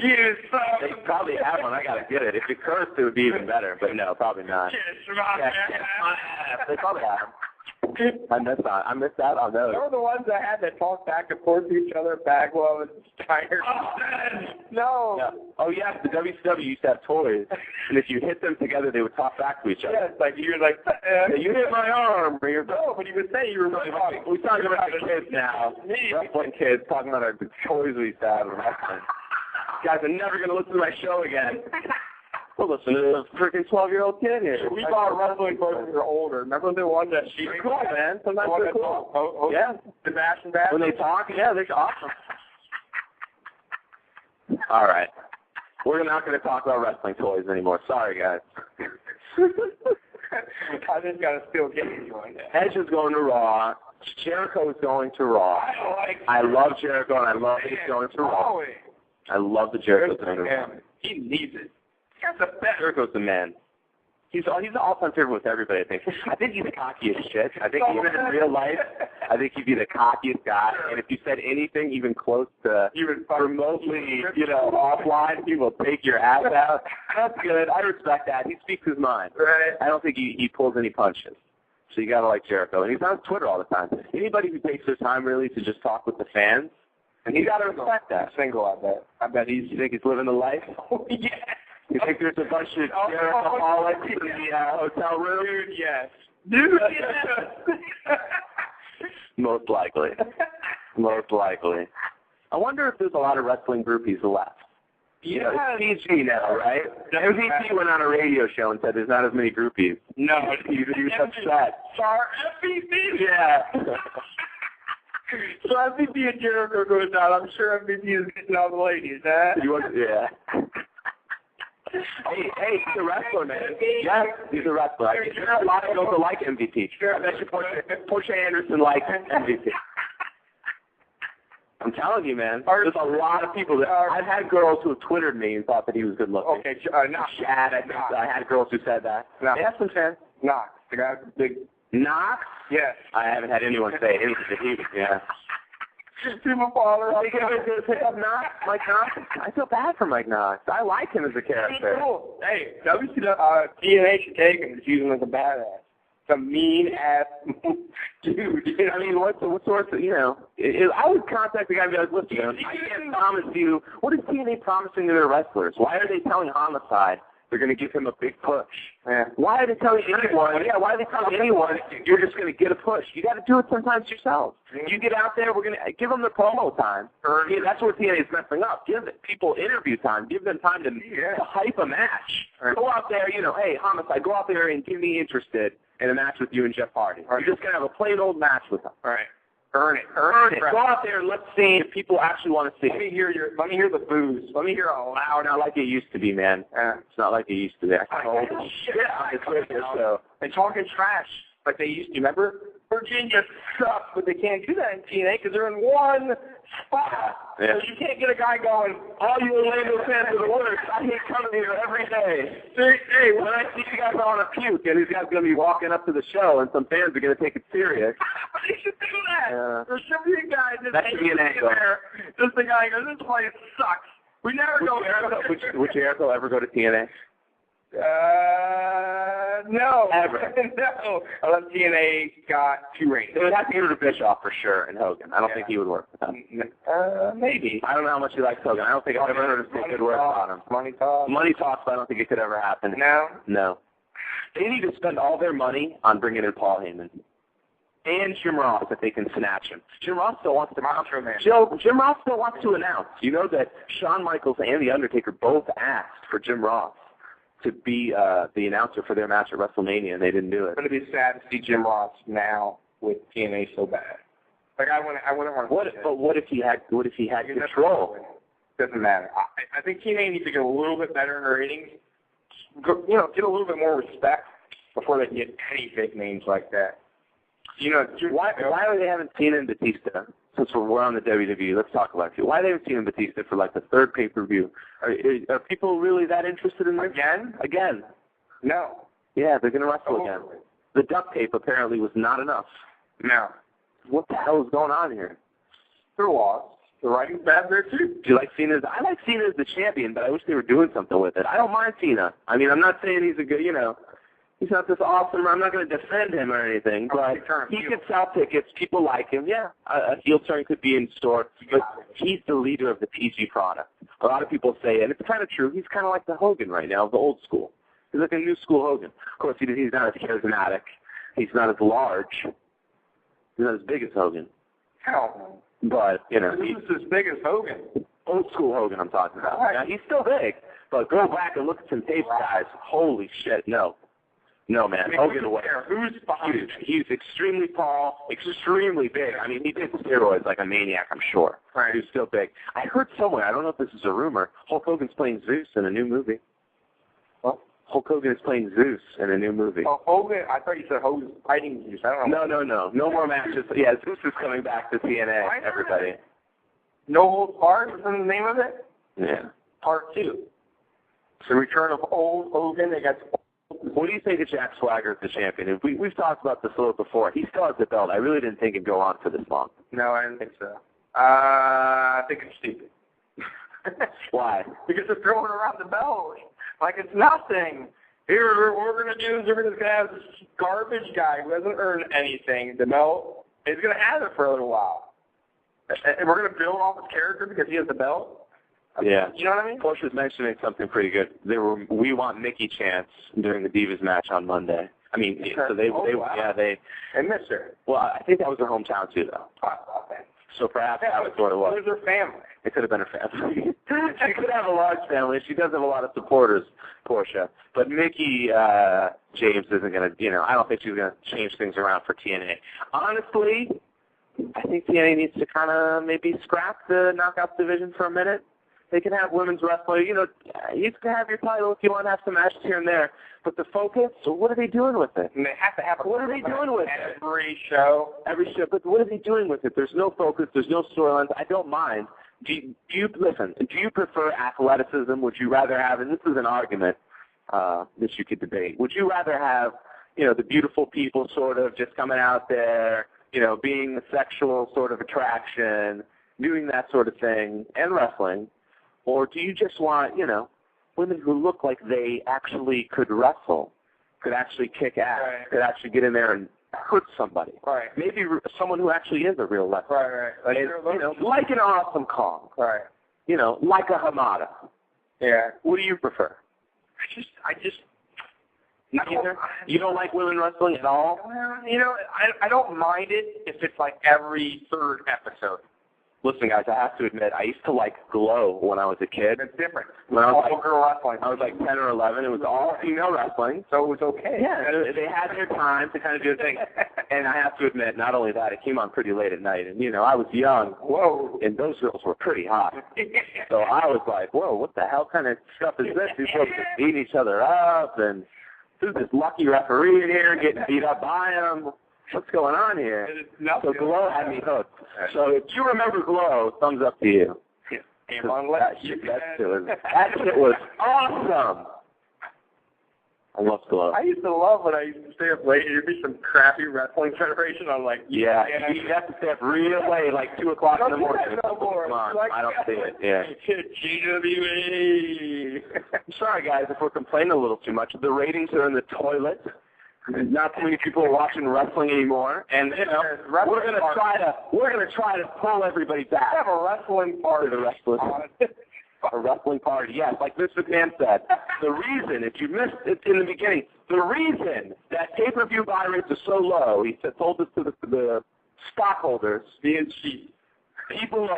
You son. They probably have one. I gotta get it. If it cursed, it would be even better. But no, probably not. They probably have them. I missed out on those. They were the ones that had to talk back and forth to each other, Bagwell and Steiner. No. Oh yeah, the WCW used to have toys, and if you hit them together, they would talk back to each other. Yes, like you were like, you hit my arm. Or you're, no, but you would say you were really talking. We're talking about the kids now. Wrestling kids talking about the toys we used to have in wrestling. Guys are never going to listen to my show again. Well, listen to the freaking 12-year-old kid here. We bought wrestling toys when we were older. Remember the one that she... They're cool, man. Sometimes they're cool. Yeah. The bash and bash. When they talk, yeah, they're awesome. All right. We're not going to talk about wrestling toys anymore. Sorry, guys. I just got to still get you on that. Edge is going to Raw. Jericho is going to Raw. I love Jericho, and I love that he's going to Raw. I love the Jericho thing. He needs it. Jericho's the man. He's an all-time favorite with everybody, I think. I think he's the cockiest shit. I think even in real life, I think he'd be the cockiest guy. And if you said anything even close to remotely, offline, he will take your ass out. That's good. I respect that. He speaks his mind. Right. I don't think he pulls any punches. So you got to like Jericho. And he's on Twitter all the time. Anybody who takes their time, really, to just talk with the fans, and you got to respect that. Single, I bet. You think he's living the life? Oh, yeah. You think there's a bunch of Jerichoholics in the hotel room? Dude, yes. Dude, yes. Most likely. Most likely. I wonder if there's a lot of wrestling groupies left. Yeah. It's PG now, right? MVP went on a radio show and said there's not as many groupies. No. He was upset. Sorry, MVP? Yeah. So MVP and Jericho goes out. I'm sure MVP is getting all the ladies, huh? Yeah. Hey, he's a wrestler, man. Yes, he's a wrestler. There are a lot of people that like MVP. I bet you Portia Anderson likes MVP. I'm telling you, man. There's a lot of people that I've had girls who have Twittered me and thought that he was good looking. Okay, Shad, I had girls who said that. No. They have some fans. Knox, the guy with the big... Knox? Yes. I haven't had anyone say anything to you. Yeah. See my father. Are you going to pick up Knox? Mike Knox? I feel bad for Mike Knox. I like him as a character. He's cool. Hey, TNA should take him and use him as a badass. Some mean-ass dude. I mean, what sort of, you know, I would contact the guy and be like, listen, I can't promise you, what is TNA promising to their wrestlers? Why are they telling Homicide they're going to give him a big push? Yeah. Why are they telling anyone, why are they telling anyone you're just going to get a push? You got to do it sometimes yourself. You get out there, we're going to give them the promo time. Yeah, that's where TNA is messing up. Give people interview time. Give them time to hype a match. Right. Go out there, you know, hey, Homicide, go out there and get me interested in a match with you and Jeff Hardy. Right. You're just going to have a plain old match with them. All right. Earn it. Go out there and let's see if people actually want to see. Let me hear the booze. Let me hear a loud. Not like it used to be, man. It's not like it used to be. And talking trash like they used to. Remember? Virginia sucks, but they can't do that in TNA because they're in one spot. Yeah. So you can't get a guy going, all you Orlando fans are the worst. I hate coming here every day. Hey, when I see you guys on a puke and these guys going to be walking up to the show and some fans are going to take it serious. But they should do that. There should be a guy that should be an angle. Just the guy goes, this place sucks. We never go there. Would Jericho ever go to TNA? No. Ever. No. Unless TNA got 2 ratings. It would have to go to Bischoff for sure and Hogan. I don't think he would work with them. Maybe. I don't know how much he likes Hogan. I don't think I've ever heard him say good words about him. Money talks, but I don't think it could ever happen. No. They need to spend all their money on bringing in Paul Heyman. And Jim Ross, if they can snatch him. Jim Ross still wants to Jim Ross still wants to announce. You know that Shawn Michaels and The Undertaker both asked for Jim Ross to be the announcer for their match at WrestleMania, and they didn't do it. It's going to be sad to see Jim Ross now with TNA so bad. Like I wouldn't want to. But what if he had control? Doesn't matter. I think TNA needs to get a little bit better in ratings. You know, get a little bit more respect before they get any big names like that. You know, why are they haven't seen in Batista? Since we're on the WWE, let's talk about it. Why they haven't seen in Batista for like the 3rd pay-per-view? Are people really that interested in this? Again? No. Yeah, they're going to wrestle again. The duct tape apparently was not enough. No. What the hell is going on here? They're lost. The writing's bad there too. Do you like Cena? I like Cena as the champion, but I wish they were doing something with it. I don't mind Cena. I mean, I'm not saying he's a good, you know, he's not this awesome. I'm not going to defend him or anything, but he can sell tickets. People like him. Yeah, a heel turn could be in store, but he's the leader of the PG product. A lot of people say, and it's kind of true, he's kind of like the Hogan right now, the old school. He's like a new school Hogan. Of course, he's not as charismatic. He's not as large. He's not as big as Hogan. Hell. But, you know. He's as big as Hogan. Old school Hogan I'm talking about. Right. Now, he's still big, but go back and look at some tapes, guys. Holy shit, no. No, man. Hogan away. Who's behind? He's extremely tall, extremely big. I mean, he did steroids like a maniac, I'm sure. Right. He's still big. I heard somewhere, I don't know if this is a rumor, Hulk Hogan's playing Zeus in a new movie. What? Hulk Hogan is playing Zeus in a new movie. Oh, Hogan? I thought you said Hogan's fighting Zeus. I don't know. No. No more matches. Yeah, Zeus is coming back to TNA, everybody. No Holds Barred was in the name of it? Yeah. Part 2. The return of old Hogan against What do you think of Jack Swagger as the champion? We've talked about this a little before. He still has the belt. I really didn't think it'd go on for this long. No, I didn't think so. I think it's stupid. Why? Because they're throwing around the belt like it's nothing. Here, what we're going to do is we're going to have this garbage guy who hasn't earned anything. The belt is going to have it for a little while. And we're going to build off his character because he has the belt? Yeah. You know what I mean? Porsche was mentioning something pretty good. We want Mickey chants during the Divas match on Monday. I mean, so they And miss her. Well, I think that was her hometown too, though. Okay. So perhaps that was what it was. It was her family. It could have been her family. She could have a large family. She does have a lot of supporters, Portia. But Mickey James isn't going to, you know, I don't think she's going to change things around for TNA. Honestly, I think TNA needs to kind of maybe scrap the Knockouts division for a minute. They can have women's wrestling. You know, you can have your title if you want to have some matches here and there. But the focus, so what are they doing with it? And they have to have what are they doing with it? Every show. But what are they doing with it? There's no focus. There's no storylines. I don't mind. Do you prefer athleticism? Would you rather have, and this is an argument that you could debate, would you rather have, you know, the beautiful people sort of just coming out there, you know, being the sexual sort of attraction, doing that sort of thing, and wrestling, or do you just want, you know, women who look like they actually could wrestle, could actually kick ass, could actually get in there and hurt somebody? Right. Maybe someone who actually is a real wrestler. Right. Like, and, you know, like an Awesome Kong. Right. You know, like a Hamada. Yeah. What do you prefer? You don't like women wrestling at all? You know, I don't mind it if it's like every third episode. Listen, guys, I have to admit, I used to like Glow when I was a kid. It's different. When I was all girl wrestling. I was like 10 or 11. It was all female wrestling. So it was okay. Yeah, they had their time to kind of do things. And I have to admit, not only that, it came on pretty late at night. And, you know, I was young. Whoa. And those girls were pretty hot. So I was like, whoa, what the hell kind of stuff is this? These folks just beating each other up. And who's this lucky referee in here getting beat up by him? What's going on here? So Glow had me hooked. So if you remember Glow, thumbs up to you. That shit was awesome. I love Glow. I used to love when I used to stay up late. There'd be some crappy wrestling federation. I'm like, yeah, you have to stay up real late, like 2 o'clock in the morning. No more. Come on, like, I don't see it. Yeah. GWE. I'm sorry, guys, if we're complaining a little too much. The ratings are in the toilet. Not too many people are watching wrestling anymore, and you know we're gonna try to pull everybody back. Have a wrestling party. A wrestling party, yes. Like Vince McMahon said, the reason, if you missed it in the beginning, the reason that pay-per-view buy rates are so low, he told this to the stockholders, being cheap. People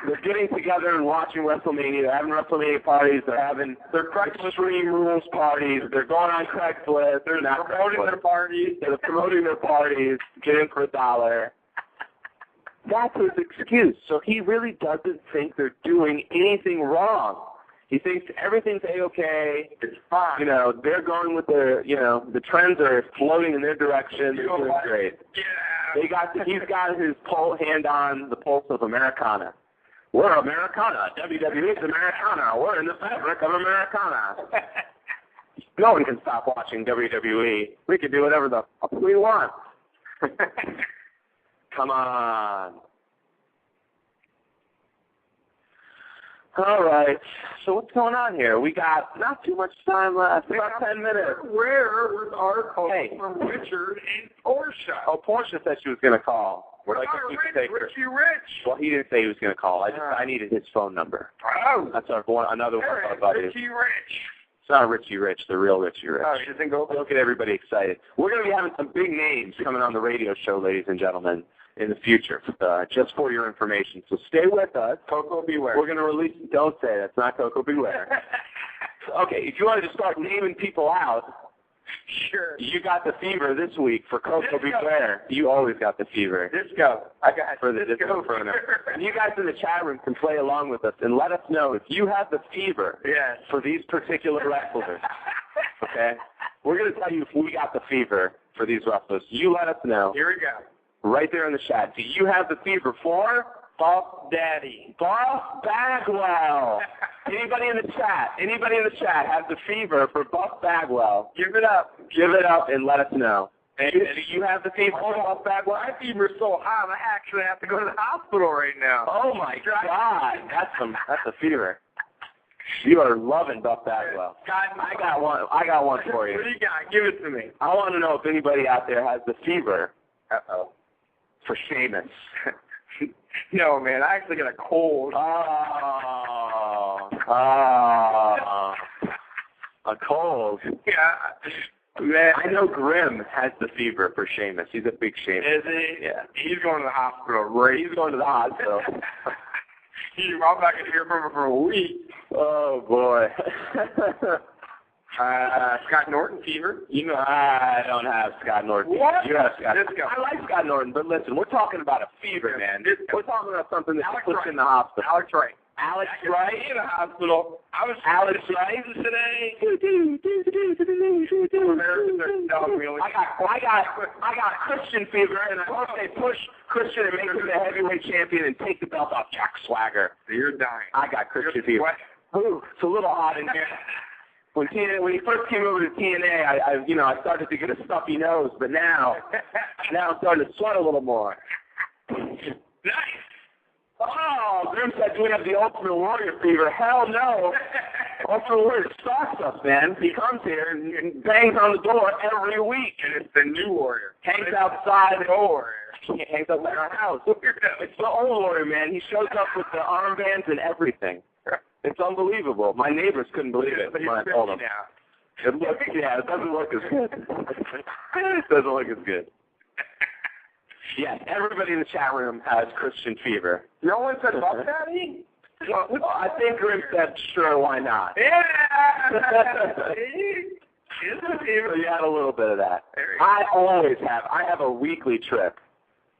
they're getting together and watching WrestleMania. They're having WrestleMania parties. They're Extreme Rules parties. They're going on Craigslist. They're promoting their parties. They're promoting their parties. Get in for $1. That's his excuse. So he really doesn't think they're doing anything wrong. He thinks everything's A-okay. It's fine. You know, they're going with their, you know, the trends are floating in their direction. They're doing great. Yeah. He's got his hand on the pulse of Americana. We're Americana. WWE's Americana. We're in the fabric of Americana. No one can stop watching WWE. We can do whatever the fuck we want. Come on. All right. So what's going on here? We got not too much time left. About 10 minutes. Where was our call from Richard and Portia? Oh, Portia said she was going to call. We're like, Richie Rich. Well, he didn't say he was going to call. I needed his phone number. Oh. That's another one of our buddies. Richie Rich. It's not Richie Rich, the real Richie Rich. Oh, he doesn't go. Don't get everybody excited. We're going to be having some big names coming on the radio show, ladies and gentlemen, in the future, just for your information. So stay with us. Coco Beware. We're going to release, don't say that's not Coco Beware. Okay, if you wanted to start naming people out, sure. You got the fever this week for Coco Beware. You always got the fever. Disco. I got for the Disco Inferno. And you guys in the chat room can play along with us and let us know if you have the fever for these particular wrestlers. Okay? We're going to tell you if we got the fever for these wrestlers. You let us know. Here we go. Right there in the chat. Do you have the fever for Buff Daddy? Buff Bagwell. Anybody in the chat have the fever for Buff Bagwell? Give it up. Give it up and let us know. And do you have the fever for Buff Bagwell? My fever's so high, I actually have to go to the hospital right now. Oh my God, that's a fever. You are loving Buff Bagwell. I got one for you. What do you got? Give it to me. I want to know if anybody out there has the fever. For Sheamus. No, man, I actually got a cold. A cold. Yeah. Man. I know Grimm has the fever for Sheamus. He's a big Sheamus. Is he? Yeah. He's going to the hospital, right? He's going to the hospital. I'm not going to hear from him for a week. Oh, boy. Scott Norton fever. You know, I don't have Scott Norton. What? You have Scott. I like Scott Norton, but listen, we're talking about a fever, man. We're talking about something that puts in the hospital. Alex Wright. Alex Wright in the hospital. I was Alex Wright today. I got Christian fever, and I hope they push Christian and make him the heavyweight champion and take the belt off Jack Swagger. You're dying. I got Christian fever. Ooh, it's a little hot in here. When he first came over to TNA, I started to get a stuffy nose, but now I'm starting to sweat a little more. Nice. Oh, Grim said, do we have the Ultimate Warrior fever? Hell no. Ultimate Warrior stalks us, man. He comes here and bangs on the door every week. And it's the new Warrior. Hangs outside. The old Warrior. He hangs outside our house. It's the old Warrior, man. He shows up with the armbands and everything. It's unbelievable. My neighbors couldn't believe it when I told them. It doesn't look as good. It doesn't look as good. Yes, everybody in the chat room has Christian fever. No one said Buff Daddy? Well, I think Grim said, sure, why not? Yeah! So you had a little bit of that. I have a weekly trip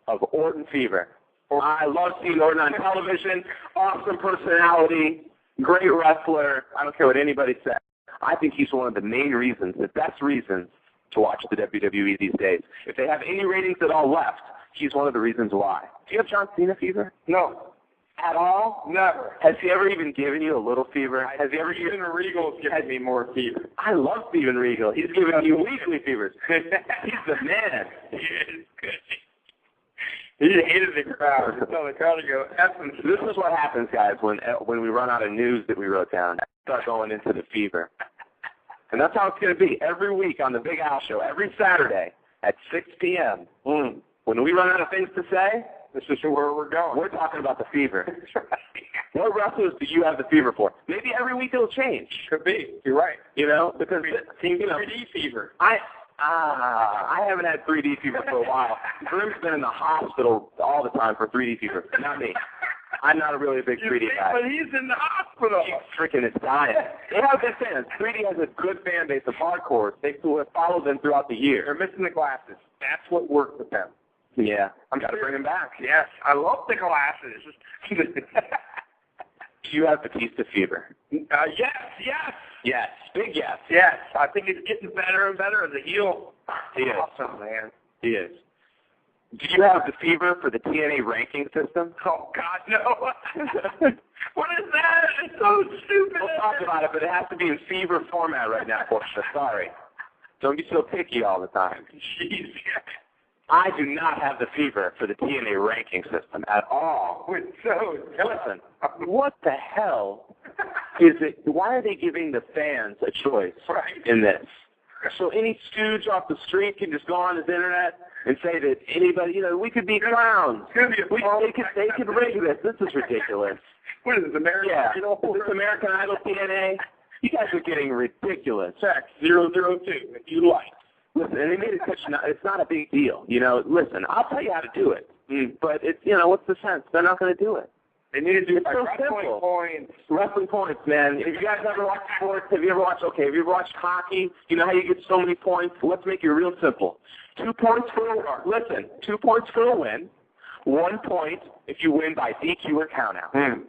of Orton fever. I love seeing Orton on television. Awesome personality, great wrestler. I don't care what anybody says. I think he's one of the main reasons, the best reasons to watch the WWE these days. If they have any ratings at all left, he's one of the reasons why. Do you have John Cena fever? No. At all? Never. Has he ever even given you a little fever? Has he ever given Regal's given me more fever? I love Steven Regal. He's giving you weekly fevers. He's the man. He is good. He hated the crowd. So the crowd would go, essence. This is what happens, guys, when we run out of news that we wrote down. Start going into the fever. And that's how it's going to be every week on the Big Al Show, every Saturday at 6 p.m. When we run out of things to say, this is where we're going. We're talking about the fever. What wrestlers do you have the fever for? Maybe every week it'll change. Could be. You're right. Because Team 3D fever. I haven't had 3D fever for a while. Grim's been in the hospital all the time for 3D fever. Not me. I'm not really a big 3D guy. But he's in the hospital. He's freaking dying. They have good fans. 3D has a good fan base of hardcore. They follow them throughout the year. They're missing the glasses. That's what worked with them. Yeah. I'm got to bring them back. Yes. I love the glasses. Do you have Batista fever? Yes. Yes. Big yes. Yes. I think it's getting better and better as a heel. He is. Awesome, man. He is. Do you have the fever for the TNA ranking system? Oh, God, no. What is that? It's so stupid. We'll talk about it, but it has to be in fever format right now, Portia. Sorry. Don't be so picky all the time. Jeez. I do not have the fever for the TNA ranking system at all. Listen, what the hell is it? Why are they giving the fans a choice in this? So any stooge off the street can just go on his internet and say that anybody, we could be clowns. They could rig this. This is ridiculous. What is this, American Idol? Is this American Idol TNA? You guys are getting ridiculous. Check 002 if you like. Listen, and they made it such. It's not a big deal, Listen, I'll tell you how to do it, but it's what's the sense? They're not going to do it. They need to do it by wrestling points. Wrestling points, man. If you guys ever watch sports, have you ever watched hockey? You know how you get so many points? Let's make it real simple. 2 points for a win. 1 point if you win by DQ or countout.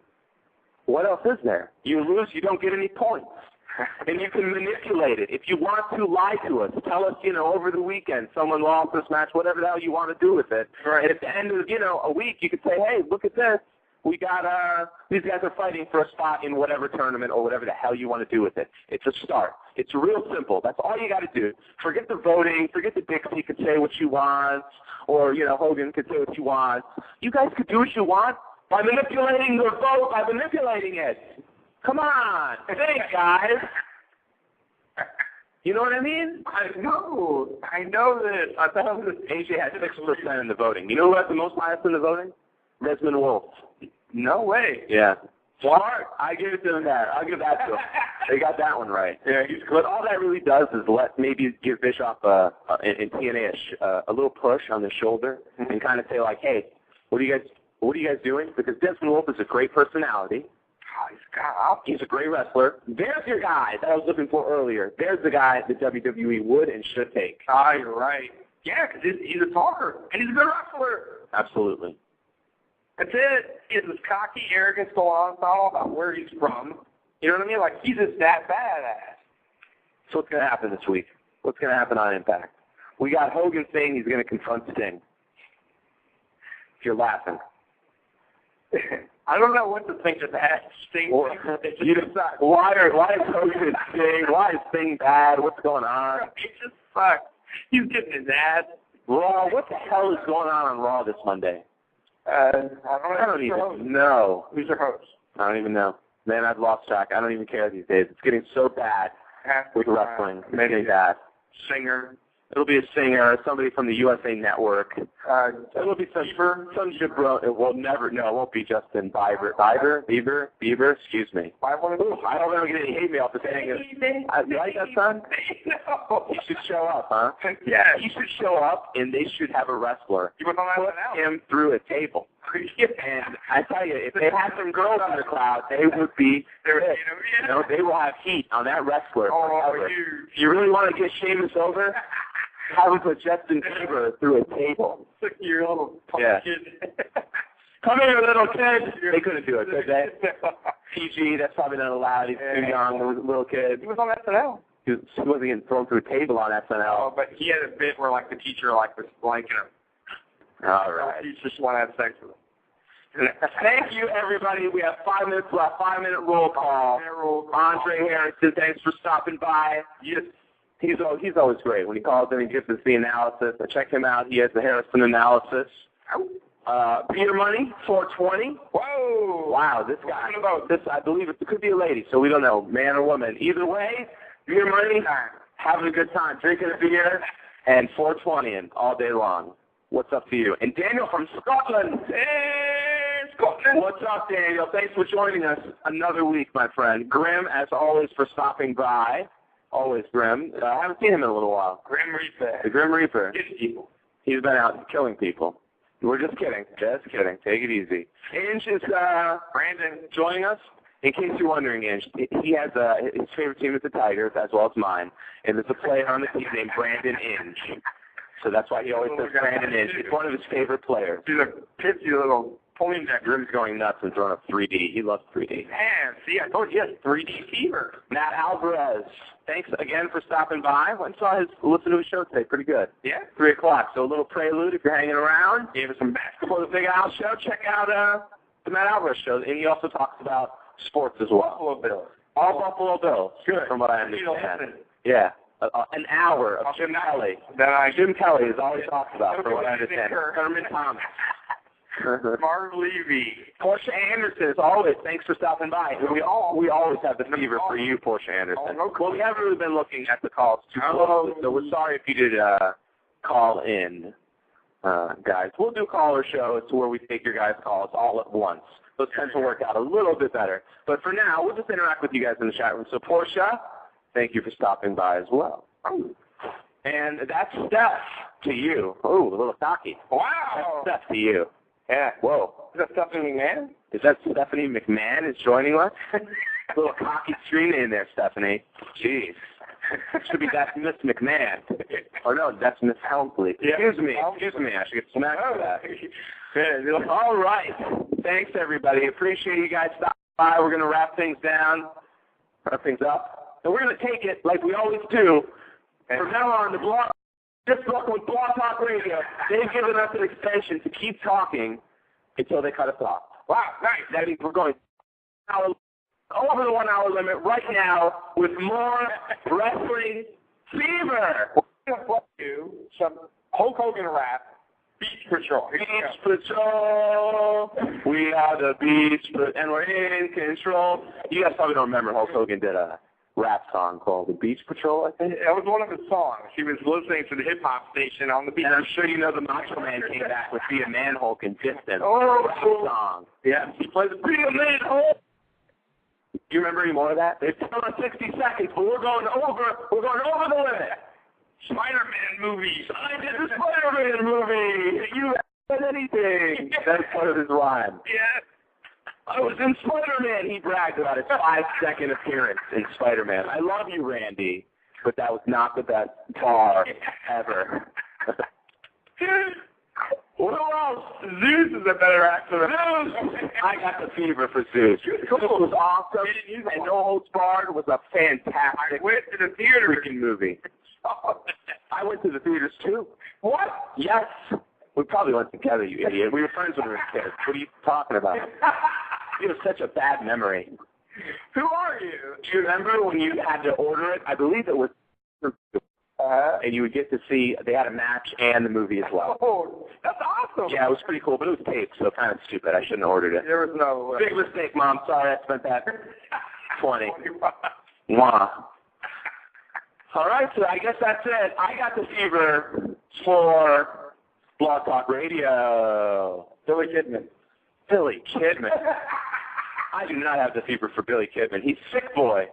What else is there? You lose, you don't get any points. And you can manipulate it. If you want to lie to us, tell us, over the weekend someone lost this match, whatever the hell you want to do with it. Right. And at the end of, a week, you could say, hey, look at this. We got, these guys are fighting for a spot in whatever tournament or whatever the hell you want to do with it. It's a start. It's real simple. That's all you got to do. Forget the voting. Forget the Dixie could say what she wants, or, Hogan could say what she wants. You guys could do what you want by manipulating the vote, by manipulating it. Come on. Think, guys. You know what I mean? I know this. I thought it was AJ had 6% in the voting. You know who has the most bias in the voting? Desmond Wolfe. No way. Yeah. Smart. I give it to him there. I'll give that to him. They got that one right. Yeah, but all that really does is give Bischoff in TNA a little push on the shoulder and kind of say like, hey, what are you guys doing? Because Desmond Wolfe is a great personality. He's a great wrestler. There's your guy that I was looking for earlier. There's the guy that WWE would and should take. You're right. Yeah, because he's a talker, and he's a good wrestler. Absolutely. That's it. He has this cocky arrogance going on. It's not all about where he's from. You know what I mean? Like, he's just that badass. So what's going to happen this week? What's going to happen on Impact? We got Hogan saying he's going to confront Sting. If you're laughing. I don't know what to think of that. Sting. Why is Hogan Sting? Why is Sting bad? What's going on? He just sucks. He's getting his ass. Raw. What the hell is going on Raw this Monday? I don't even know. Who's your host? I don't even know. Man, I've lost track. I don't even care these days. It's getting so bad with wrestling. It's getting bad. Singer. It'll be a singer, somebody from the USA Network. It'll be some jabron. It will never. No, it won't be Justin Bieber. Excuse me. I don't want to get any hate mail for saying it. You like that, son? No. He should show up, huh? Yeah. He should show up, and they should have a wrestler put him through a table. And I tell you, if they had some girls in the crowd, they would be. They will have heat on that wrestler. You really want to get Sheamus over? Have him put Justin Bieber through a table. Your little kid. Come here, little kid. They couldn't do it, could they? PG, that's probably not allowed. He's too young. He was a little kid. He was on SNL. He wasn't getting thrown through a table on SNL. Oh, but he had a bit where, like, the teacher, like, was blanking him. All right. He just want to have sex with him. Thank you, everybody. We have 5 minutes left. 5-minute roll call. Andre Harrison, thanks for stopping by. Yes. He's always great. When he calls in, he gives us the analysis. Check him out. He has the Harrison analysis. Peter Money, 420. Whoa! Wow, this guy. I believe it could be a lady, so we don't know, man or woman. Either way, Peter Money, having a good time, drinking a beer, and 420ing all day long. What's up to you? And Daniel from Scotland. Hey, Scotland. What's up, Daniel? Thanks for joining us another week, my friend. Grim, as always, for stopping by. Always Grim. I haven't seen him in a little while. Grim Reaper. The Grim Reaper. He's been out killing people. We're just kidding. Just kidding. Take it easy. Inge is Brandon joining us. In case you're wondering, Inge, he has his favorite team is the Tigers, as well as mine. And there's a player on the team named Brandon Inge. So that's why he always says Brandon Inge. He's one of his favorite players. He's a pitchy little pulling that. Grim's going nuts and throwing up 3D. He loves 3D. Man, see, I told you, he has 3D fever. Matt Alvarez, thanks again for stopping by. I saw listen to his show today. Pretty good. Yeah. 3 o'clock. So a little prelude if you're hanging around. Gave us some basketball. The Big Al show. Check out the Matt Alvarez show. And he also talks about sports as well. Buffalo Bills. All Buffalo Bills. Good. From what I understand. Yeah. An hour of Jim Kelly. Jim Kelly is all he talks about, from what I understand. Herman Thomas. Marv Levy. Portia Anderson, as always, thanks for stopping by. We always have the fever for you, Portia Anderson. Well, we haven't really been looking at the calls too closely, so we're sorry if you did call in, guys. We'll do caller shows where we take your guys' calls all at once. Those tend to work out a little bit better. But for now, we'll just interact with you guys in the chat room. So, Portia, thank you for stopping by as well. And that's Steph to you. Oh, a little cocky. Wow. That's Steph to you. Yeah. Whoa. Is that Stephanie McMahon? Is that Stephanie McMahon is joining us? A little cocky screen in there, Stephanie. Jeez. Should be that's Miss McMahon. Or no, that's Miss Helmsley. Yeah. Excuse me. I should get smacked for that. All right. Thanks, everybody. Appreciate you guys stopping by. We're going to wrap things up. And we're going to take it like we always do. From now on, the blog. Just with Blog Talk Radio, they've given us an extension to keep talking until they cut us off. Wow, nice. That means we're going over the 1 hour limit right now with more wrestling fever. We're going to do some Hulk Hogan rap, Beach Patrol. Beach Patrol, we are the Beach Patrol, and we're in control. You guys probably don't remember Hulk Hogan did a rap song called The Beach Patrol, I think. That was one of his songs. He was listening to the hip-hop station on the beach. And I'm sure you know the Macho Man came back with Be a Man Hulk and dissed him. Rap song. Yeah, he plays the Be a Man Hulk. Do you remember any more of that? It's still 60 seconds, but we're going over the limit. Spider-Man movies. I did the Spider-Man movie. You haven't done anything. That's part of his rhyme. Yeah. I was in Spider-Man. He bragged about his 5-second appearance in Spider-Man. I love you, Randy, but that was not the best bar ever. Who else? Zeus is a better actor than Zeus. I got the fever for Zeus. Zeus was awesome, and No Holds Barred was a fantastic. I went to the theater. Freaking movie. I went to the theaters too. What? Yes. We probably went together, you idiot. We were friends when we were kids. What are you talking about? You have such a bad memory. Who are you? Do you remember when you had to order it? I believe it was, and you would get to see, they had a match and the movie as well. Oh, that's awesome. Yeah, it was pretty cool, but it was taped, so kind of stupid. I shouldn't have ordered it. There was no... Big mistake, Mom. Sorry, I spent that 20. Mwah. All right, so I guess that's it. I got the fever for Blog Talk Radio. Billy Kidman. Billy Kidman. I do not have the fever for Billy Kidman. He's Sick Boy.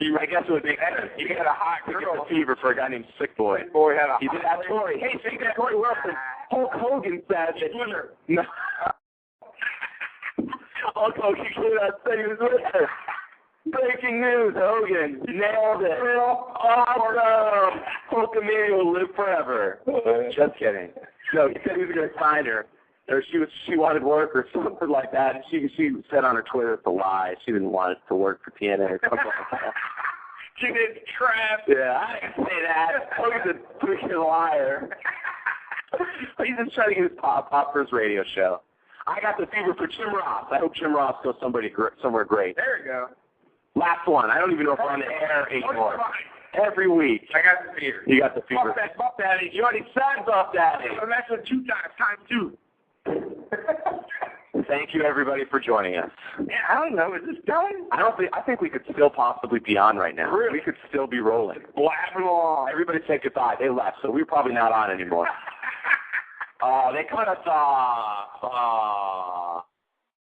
I guess it would make sense. He had a hot girl. Get the fever for a guy named Sick Boy. Sick Boy had a He did that story. Hey, speaking of Corey Wilson, Hulk Hogan said that... No. Hulk Hogan came out and said he was with her. Breaking news, Hogan nailed it. Awesome. Hulkamania will live forever. Just kidding. No, he said he was going to sign her. Or she wanted work or something like that. And she said on her Twitter it's a lie. She didn't want it to work for TNA or something like that. She did crap. Yeah, I didn't say that. Hogan's a freaking liar. He's just trying to get his pop for his radio show. I got the fever for Jim Ross. I hope Jim Ross goes somewhere great. There you go. Last one. I don't even know if we're on the air anymore. Every week. I got the fever. You got the fever. Buff Daddy. You already said Buff Daddy. So that's a 2 times 2. Thank you, everybody, for joining us. Yeah, I don't know. Is this done? I think we could still possibly be on right now. Really? We could still be rolling. Blabbing along. Everybody said goodbye. They left, so we're probably not on anymore. They cut us off.